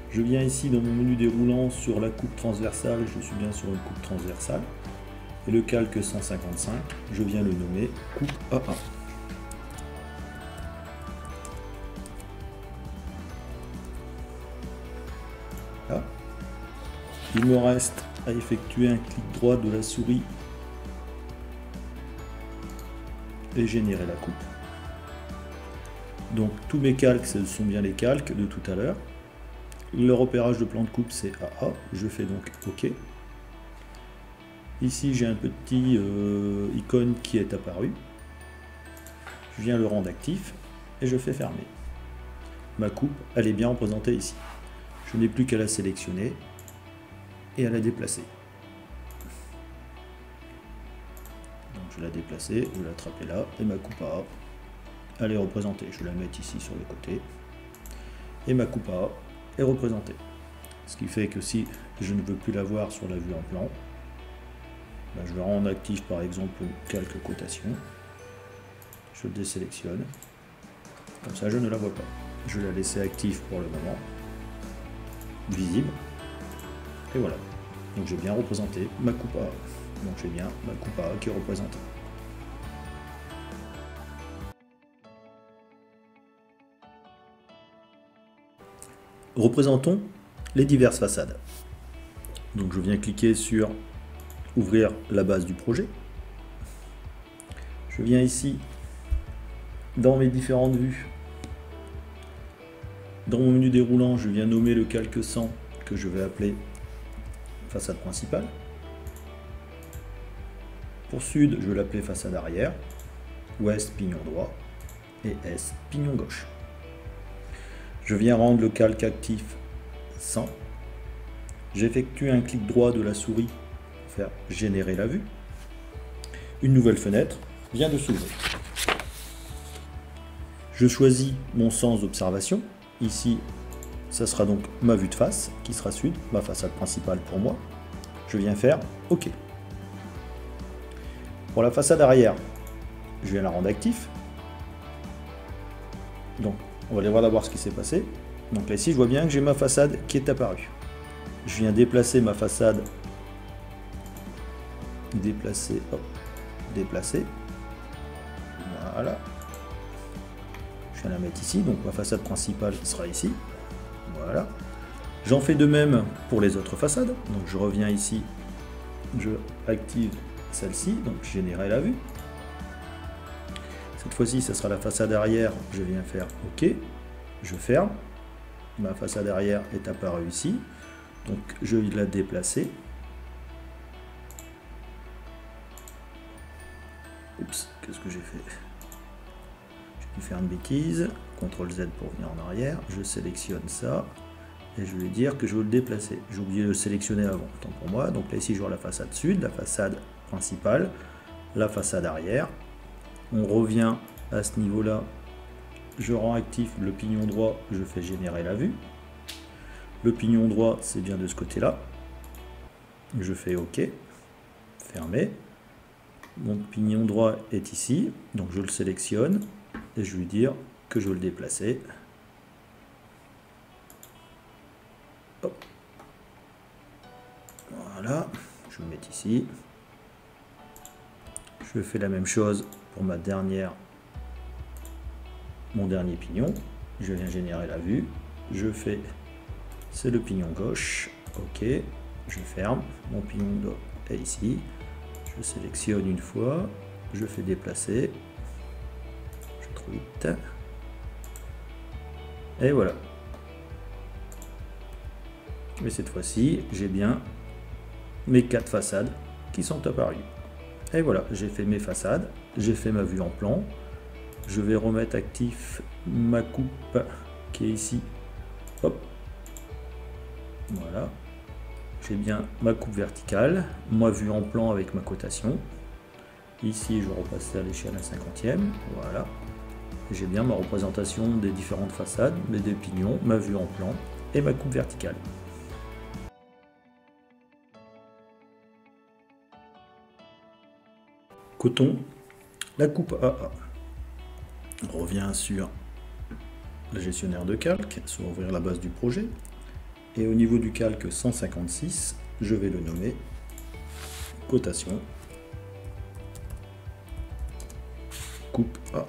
Je viens ici dans mon menu déroulant sur la coupe transversale, je suis bien sur une coupe transversale. Et le calque 155, je viens le nommer coupe AA. Là. Il me reste à effectuer un clic droit de la souris et générer la coupe. Donc tous mes calques, ce sont bien les calques de tout à l'heure. Le repérage de plan de coupe c'est AA, je fais donc OK. Ici j'ai un petit icône qui est apparu. Je viens le rendre actif et je fais fermer. Ma coupe, elle est bien représentée ici. Je n'ai plus qu'à la sélectionner et à la déplacer. Donc je vais la déplacer, je vais l'attraper là et ma coupe A, elle est représentée. Je vais la mettre ici sur le côté et ma coupe A est représentée. Ce qui fait que si je ne veux plus la voir sur la vue en plan, Là, je le rends actif par exemple calque cotation. Je le désélectionne. Comme ça, je ne la vois pas. Je vais la laisser active pour le moment. Visible. Et voilà. Donc j'ai bien représenté ma coupe A. Donc j'ai bien ma coupe A qui est représentée. Représentons les diverses façades. Donc je viens cliquer sur ouvrir la base du projet. Je viens ici dans mes différentes vues. Dans mon menu déroulant, je viens nommer le calque 100 que je vais appeler façade principale. Pour sud, je vais l'appeler façade arrière. Ouest, pignon droit. Et est, pignon gauche. Je viens rendre le calque actif 100. J'effectue un clic droit de la souris pour faire générer la vue. Une nouvelle fenêtre vient de s'ouvrir. Je choisis mon sens d'observation. Ici, ça sera donc ma vue de face qui sera sud, ma façade principale pour moi. Je viens faire OK. Pour la façade arrière, je viens la rendre actif. Donc, on va aller voir d'abord ce qui s'est passé. Donc là, ici, je vois bien que j'ai ma façade qui est apparue. Je viens déplacer ma façade. Déplacer, hop, déplacer. Voilà. Je viens la mettre ici, donc ma façade principale sera ici. Voilà. J'en fais de même pour les autres façades. Donc je reviens ici, je active celle-ci, donc générer la vue. Cette fois-ci, ce sera la façade arrière. Je viens faire OK. Je ferme. Ma façade arrière est apparue ici. Donc je vais la déplacer. Oups, qu'est-ce que j'ai fait? J'ai dû faire une bêtise. CTRL Z pour venir en arrière. Je sélectionne ça. Et je vais dire que je veux le déplacer. J'ai oublié de le sélectionner avant, tant pour moi. Donc là ici, je vois la façade sud, la façade principale, la façade arrière. On revient à ce niveau-là. Je rends actif le pignon droit, je fais générer la vue. Le pignon droit, c'est bien de ce côté-là. Je fais OK. Fermer. Mon pignon droit est ici, donc je le sélectionne et je vais dire que je veux le déplacer. Hop. Voilà, je vais le mettre ici. Je fais la même chose pour mon dernier pignon. Je viens générer la vue. Je fais, c'est le pignon gauche. OK, je ferme. Mon pignon droit est ici. Je sélectionne une fois. Je fais déplacer. Je truite. Et voilà. Mais cette fois-ci, j'ai bien mes 4 façades qui sont apparues. Et voilà, j'ai fait mes façades, j'ai fait ma vue en plan. Je vais remettre actif ma coupe qui est ici. Hop. Voilà. J'ai bien ma coupe verticale, ma vue en plan avec ma cotation. Ici, je vais repasser à l'échelle à 50e. Voilà. J'ai bien ma représentation des différentes façades, mes deux pignons, ma vue en plan et ma coupe verticale. Coton, la coupe AA. On revient sur le gestionnaire de calque, sur ouvrir la base du projet. Et au niveau du calque 156, je vais le nommer cotation coupe AA.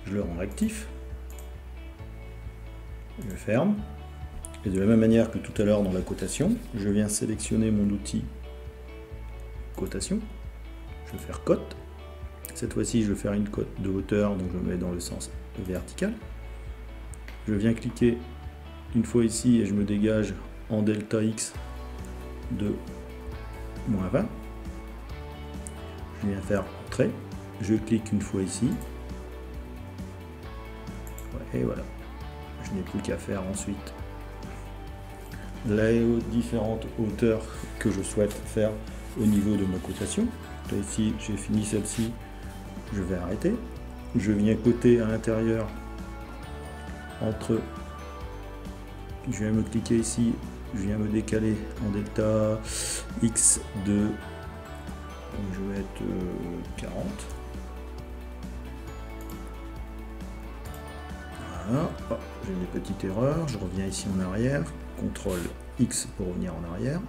Je le rends actif. Je ferme. Et de la même manière que tout à l'heure dans la cotation, je viens sélectionner mon outil cotation. Je vais faire cote. Cette fois-ci, je vais faire une cote de hauteur, donc je mets dans le sens vertical. Je viens cliquer une fois ici et je me dégage en delta X de -20. Je viens faire trait. Je clique une fois ici. Et voilà. Je n'ai plus qu'à faire ensuite les différentes hauteurs que je souhaite faire au niveau de ma cotation. Là ici, j'ai fini celle-ci. Je vais arrêter. Je viens coter à l'intérieur entre. Je viens me cliquer ici je viens me décaler en delta X de, donc je vais mettre 40. Voilà, oh, j'ai des petites erreurs, je reviens ici en arrière, CTRL X pour revenir en arrière,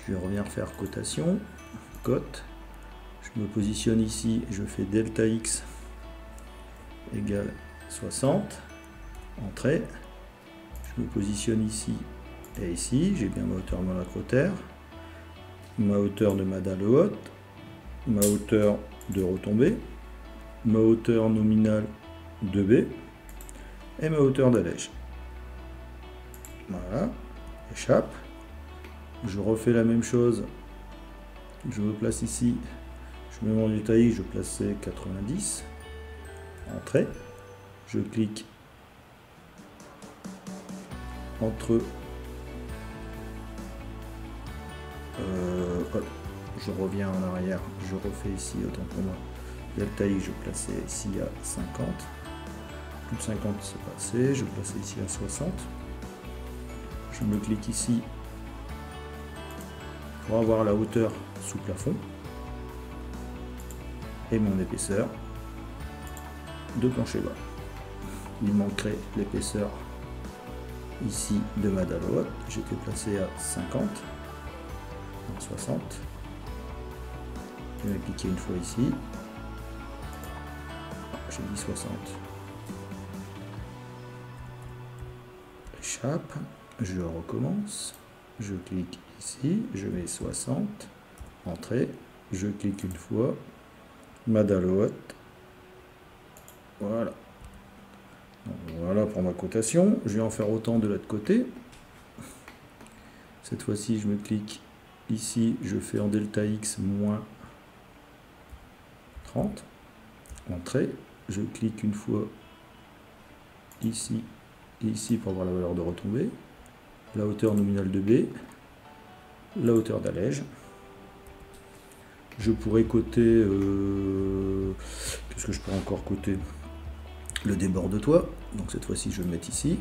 je vais revenir faire cotation, cote, je me positionne ici, je fais delta X égale 60, entrée, je me positionne ici et ici, j'ai bien ma hauteur macrotaire, ma hauteur de ma dalle haute, ma hauteur de retombée, ma hauteur nominale de B et ma hauteur d'allège. Voilà, échappe. Je refais la même chose. Je me place ici. Je mets mon détail, je place 90. Entrée. Je clique entre. Je reviens en arrière. Je refais ici autant pour moi. Delta I, je plaçais ici à 50. Plus de 50, c'est pas assez. Je place ici à 60. Je me clique ici pour avoir la hauteur sous plafond et mon épaisseur de plancher bas. Il manquerait l'épaisseur ici de ma dalle haute. J'étais placé à 50, 60. Je vais cliquer une fois ici. J'ai dit 60. Échappe, je recommence, je clique ici, je mets 60, entrée, je clique une fois, ma dalle haute, voilà. Donc, voilà pour ma cotation, je vais en faire autant de l'autre côté. Cette fois-ci, je me clique ici, je fais en delta X moins 30, entrée, je clique une fois ici et ici pour avoir la valeur de retombée, la hauteur nominale de B, la hauteur d'allège. Je pourrais coter, qu'est-ce que je pourrais encore coter? Le débord de toit, donc cette fois-ci je vais me mettre ici.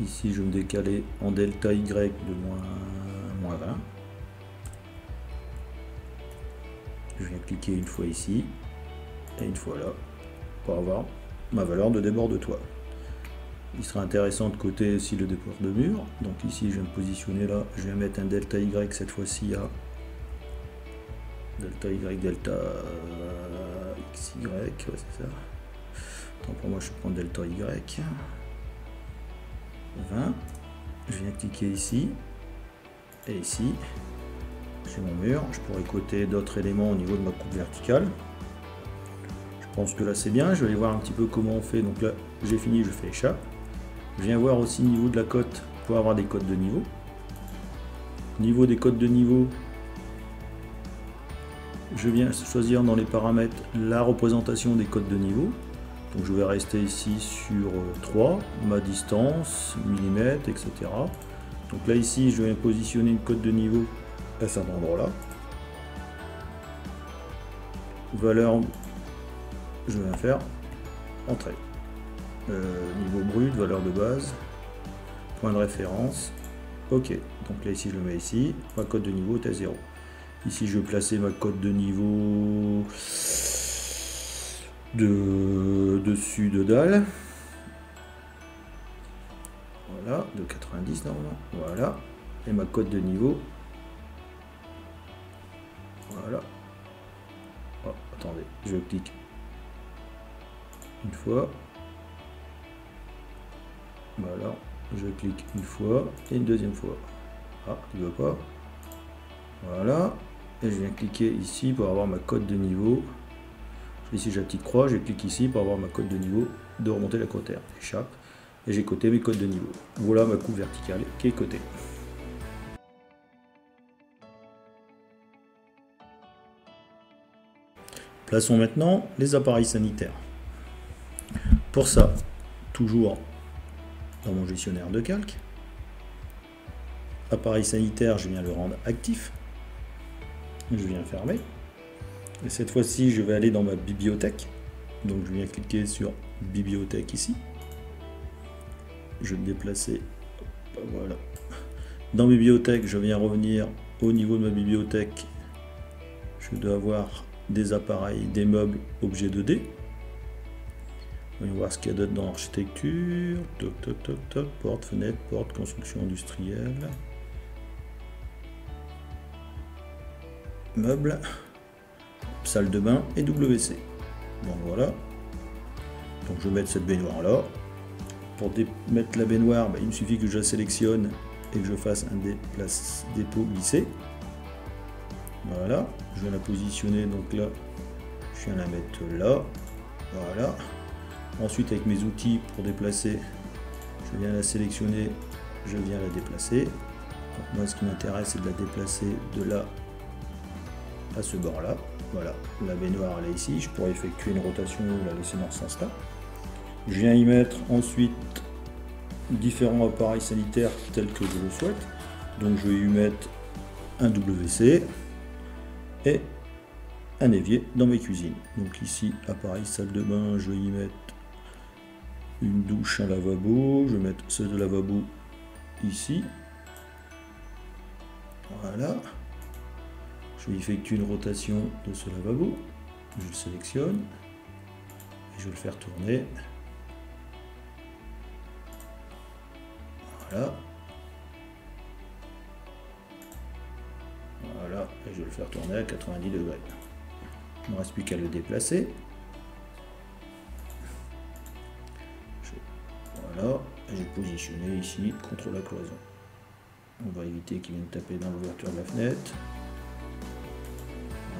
Ici je vais me décaler en delta Y de moins 20. Je viens cliquer une fois ici et une fois là pour avoir ma valeur de débord de toit. Il sera intéressant de coter aussi le débord de mur. Donc ici je vais me positionner là, je vais mettre un delta Y cette fois-ci à delta Y, delta XY, ouais c'est ça. Donc pour moi je prends delta Y 20. Je viens cliquer ici et ici. J'ai mon mur, je pourrais coter d'autres éléments au niveau de ma coupe verticale. Je pense que là c'est bien, je vais aller voir un petit peu comment on fait. Donc là j'ai fini, je fais échappe. Je viens voir aussi le niveau de la cote pour avoir des cotes de niveau. Au niveau des cotes de niveau, je viens choisir dans les paramètres la représentation des cotes de niveau. Donc je vais rester ici sur 3, ma distance, millimètres, etc. Donc là ici je vais positionner une cote de niveau à cet endroit-là. Valeur, je vais faire entrée. Niveau brut, valeur de base, point de référence, ok. Donc là ici je le mets ici, ma cote de niveau est à 0. Ici je vais placer ma cote de niveau dessus de dalle. Voilà, de 90 normalement. Voilà. Et ma cote de niveau. Voilà. Oh, attendez, je clique une fois. Voilà, je clique une fois et une deuxième fois. Ah, il ne veut pas. Voilà. Et je viens cliquer ici pour avoir ma cote de niveau. Ici j'ai la petite croix, je clique ici pour avoir ma cote de niveau de remonter la cotère. Échappe. Et j'ai coté mes cotes de niveau. Voilà ma coupe verticale qui est cotée. Plaçons maintenant les appareils sanitaires. Pour ça, toujours dans mon gestionnaire de calque, appareil sanitaire, je viens le rendre actif. Je viens fermer. Et cette fois-ci, je vais aller dans ma bibliothèque. Donc je viens cliquer sur bibliothèque ici. Je vais me déplacer Voilà. Dans bibliothèque, je viens revenir au niveau de ma bibliothèque. Je dois avoir des appareils, des meubles, objets 2D. Voyons voir ce qu'il y a d'autre dans l'architecture. Toc, toc, toc, toc. Porte, fenêtre, porte, construction industrielle. Meubles. Salle de bain et WC. Bon, voilà. Donc je vais mettre cette baignoire là. Pour mettre la baignoire, il me suffit que je la sélectionne et que je fasse un dépôt glissé. Voilà. Je vais la positionner, donc là, je viens la mettre là. Voilà. Ensuite, avec mes outils pour déplacer, je viens la sélectionner, je viens la déplacer. Donc moi, ce qui m'intéresse, c'est de la déplacer de là à ce bord-là. Voilà, la baignoire elle est ici. Je pourrais effectuer une rotation ou la laisser dans ce sens-là. Je viens y mettre ensuite différents appareils sanitaires tels que je le souhaite. Donc je vais y mettre un WC et un évier dans mes cuisines. Donc ici, appareil salle de bain, je vais y mettre une douche, un lavabo. Je vais mettre ce lavabo ici. Voilà. Je vais effectuer une rotation de ce lavabo. Je le sélectionne et je vais le faire tourner. Voilà. Voilà. Et je vais le faire tourner à 90 degrés. Il ne me reste plus qu'à le déplacer. Voilà. Et je vais positionner ici contre la cloison. On va éviter qu'il vienne taper dans l'ouverture de la fenêtre.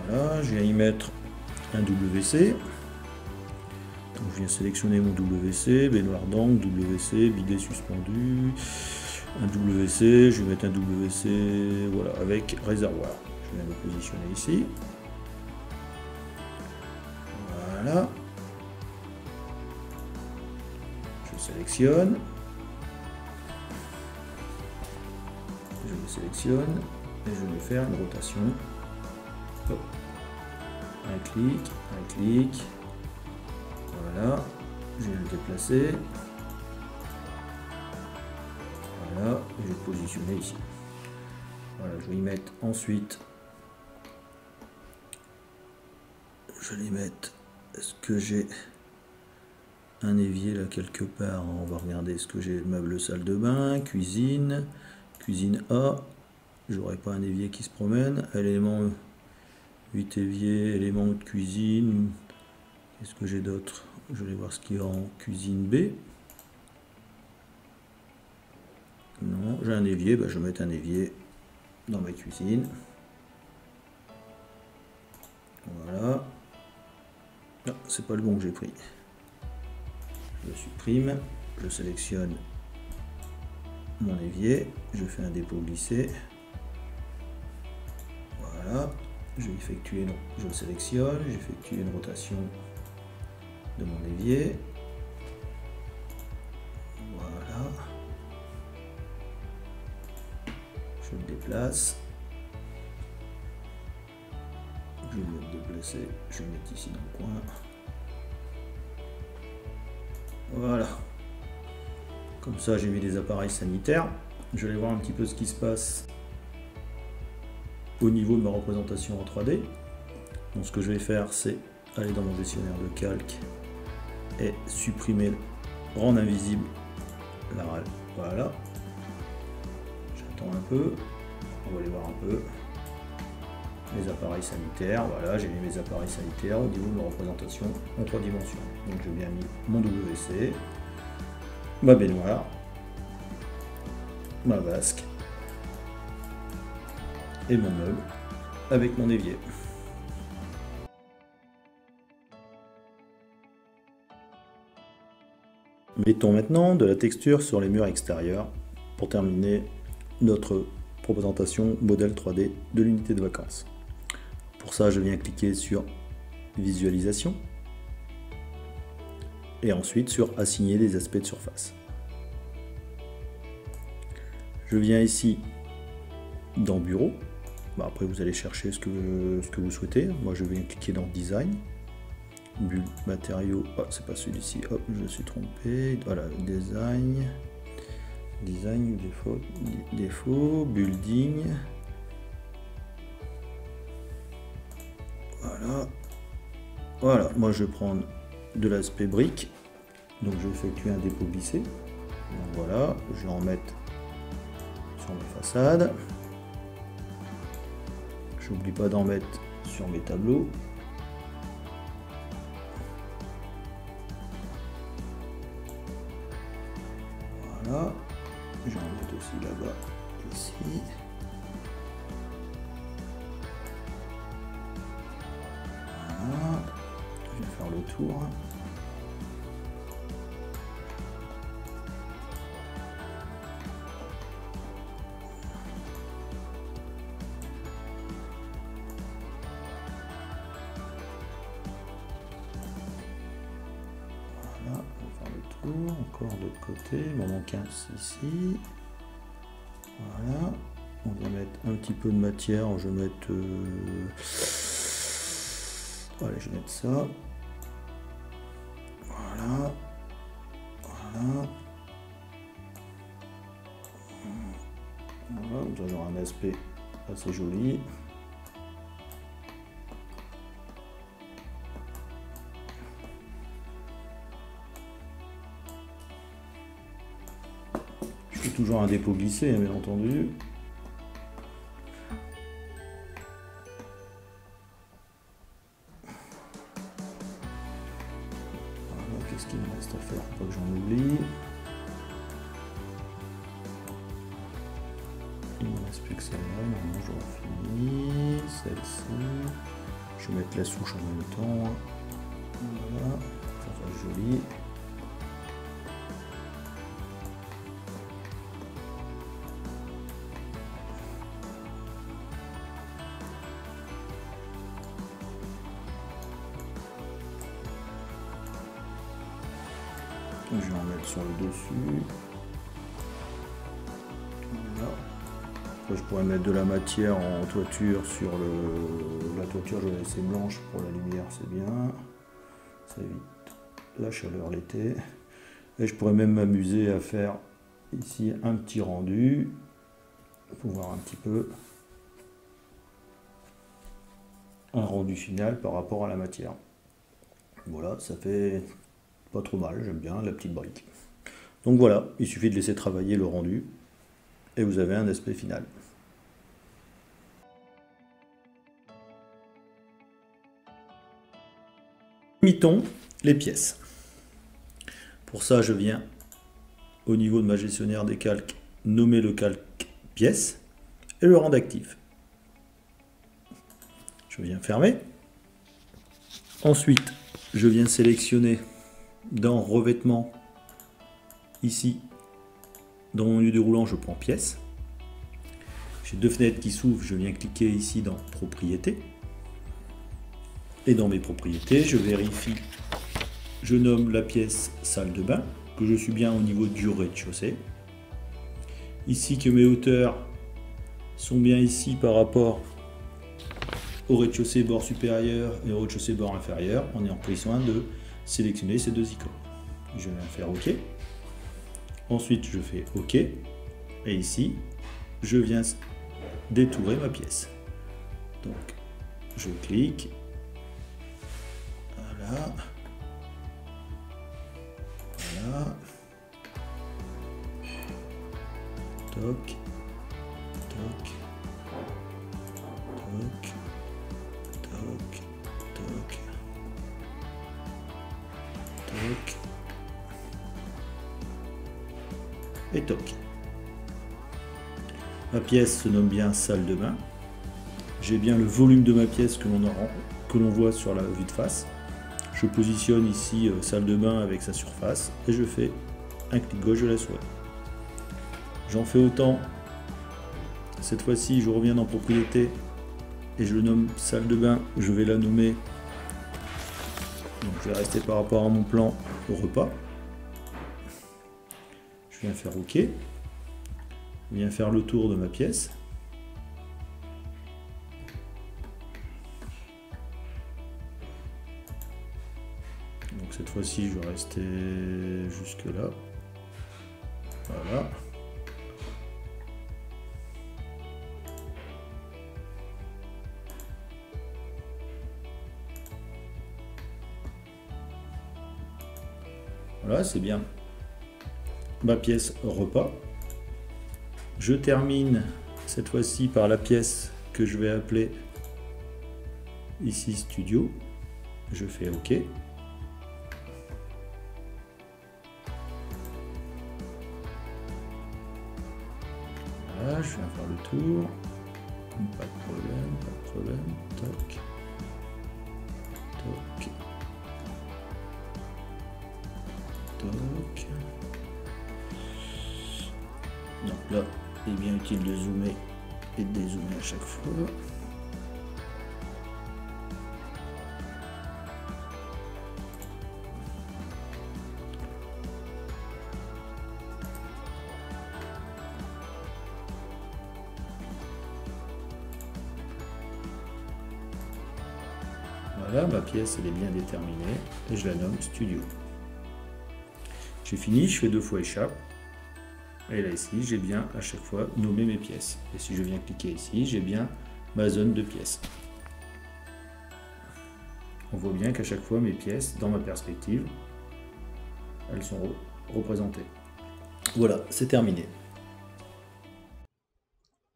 Voilà, je viens y mettre un WC. Donc je viens sélectionner mon WC, baignoire d'angle, WC, bidet suspendu, un WC, je vais mettre un WC, voilà, avec réservoir. Je viens le positionner ici. Voilà. Je sélectionne. Je le sélectionne et je vais faire une rotation. Hop. Un clic, voilà, je vais le déplacer, voilà, et je vais le positionner ici. Voilà, je vais y mettre ensuite, je vais y mettre, est-ce que j'ai un évier là quelque part? On va regarder, est-ce que j'ai le meuble salle de bain, cuisine, cuisine A, j'aurais pas un évier qui se promène, élément 8 éviers, éléments de cuisine. Qu'est-ce que j'ai d'autre? Je vais voir ce qu'il y a en cuisine B. Non, j'ai un évier, je vais mettre un évier dans ma cuisine. Voilà. Non, c'est pas le bon que j'ai pris. Je le supprime, je sélectionne mon évier, je fais un dépôt glissé. Voilà. Je vais effectuer, non, je le sélectionne, j'effectue une rotation de mon évier. Voilà. Je le déplace. Je vais le déplacer, je vais le mettre ici dans le coin. Voilà. Comme ça, j'ai mis des appareils sanitaires. Je vais aller voir un petit peu ce qui se passe au niveau de ma représentation en 3D. Donc ce que je vais faire, c'est aller dans mon gestionnaire de calque et supprimer, rendre invisible la RAL. Voilà. J'attends un peu. On va aller voir un peu les appareils sanitaires. Voilà, j'ai mis mes appareils sanitaires au niveau de ma représentation en 3 dimensions. Donc j'ai bien mis mon WC, ma baignoire, ma vasque et mon meuble avec mon évier. Mettons maintenant de la texture sur les murs extérieurs pour terminer notre représentation modèle 3D de l'unité de vacances. Pour ça, je viens cliquer sur visualisation et ensuite sur assigner des aspects de surface. Je viens ici dans bureau. Après, vous allez chercher ce que vous souhaitez. Moi, je vais cliquer dans design, bulle, matériaux. Oh, c'est pas celui-ci. Hop, je me suis trompé. Voilà, design, Design, défaut, building. Voilà. Voilà, moi je vais prendre de l'aspect brique. Donc je vais effectuer un dépôt glissé. Donc voilà, je vais en mettre sur mes façades. J'oublie pas d'en mettre sur mes tableaux. Voilà. Je vais en mettre aussi là-bas, ici. Voilà. Je vais faire le tour. Voilà, on va faire le tour. Encore de l'autre côté. Il m'en manque un ici. Voilà. On va mettre un petit peu de matière. Je vais mettre. Allez, je vais mettre ça. Voilà. Voilà. Voilà, vous aurez un aspect assez joli. Je fais toujours un dépôt glissé, bien entendu. Voilà, qu'est-ce qu'il me reste à faire? Faut pas que j'en oublie. Il ne me reste plus que celle-là, normalement j'aurai fini. Celle-ci. Je vais mettre la souche en même temps. Voilà, ça va joli. Je vais en mettre sur le dessus. Voilà. Après, je pourrais mettre de la matière en toiture sur la toiture. Je vais laisser blanche pour la lumière, c'est bien. Ça évite la chaleur l'été. Et je pourrais même m'amuser à faire ici un petit rendu pour voir un petit peu un rendu final par rapport à la matière. Voilà, ça fait pas trop mal, j'aime bien la petite brique. Donc voilà, il suffit de laisser travailler le rendu et vous avez un aspect final. Limitons les pièces. Pour ça, je viens au niveau de ma gestionnaire des calques nommer le calque pièce et le rendre actif. Je viens fermer. Ensuite, je viens sélectionner dans revêtement, ici, dans mon menu déroulant, je prends pièce. J'ai deux fenêtres qui s'ouvrent, je viens cliquer ici dans propriétés. Et dans mes propriétés, je vérifie, je nomme la pièce salle de bain, que je suis bien au niveau du rez-de-chaussée. Ici que mes hauteurs sont bien ici par rapport au rez-de-chaussée bord supérieur et au rez-de-chaussée bord inférieur, en ayant pris soin de sélectionner ces deux icônes. Je viens faire OK. Ensuite, je fais OK. Et ici, je viens détourer ma pièce. Donc, je clique. Voilà. Voilà. Toc. Toc. Toc. Toc. Toc. Toc. Et toc. Ma pièce se nomme bien salle de bain. J'ai bien le volume de ma pièce que l'on voit sur la vue de face. Je positionne ici salle de bain avec sa surface et je fais un clic gauche de la souris. J'en fais autant. Cette fois-ci, je reviens dans propriété et je le nomme salle de bain. Je vais la nommer. Donc je vais rester par rapport à mon plan au repas. Je viens faire OK. Je viens faire le tour de ma pièce. Donc cette fois-ci, je vais rester jusque là. Voilà. Voilà, c'est bien ma pièce repas. Je termine cette fois-ci par la pièce que je vais appeler ici studio. Je fais OK. Voilà, je viens faire le tour. Pas de problème, pas de problème. Toc. Toc. Toc. Donc là, il est bien utile de zoomer et de dézoomer à chaque fois. Voilà, ma pièce elle est bien déterminée et je la nomme studio. J'ai fini, je fais 2 fois échappe. Et là ici, j'ai bien à chaque fois nommé mes pièces. Et si je viens cliquer ici, j'ai bien ma zone de pièces. On voit bien qu'à chaque fois, mes pièces, dans ma perspective, elles sont représentées. Voilà, c'est terminé.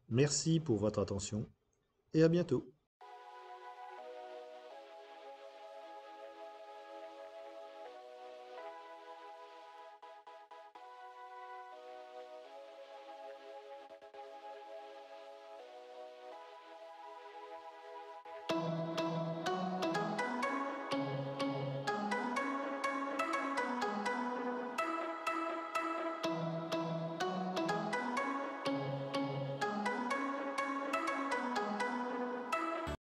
Merci pour votre attention et à bientôt.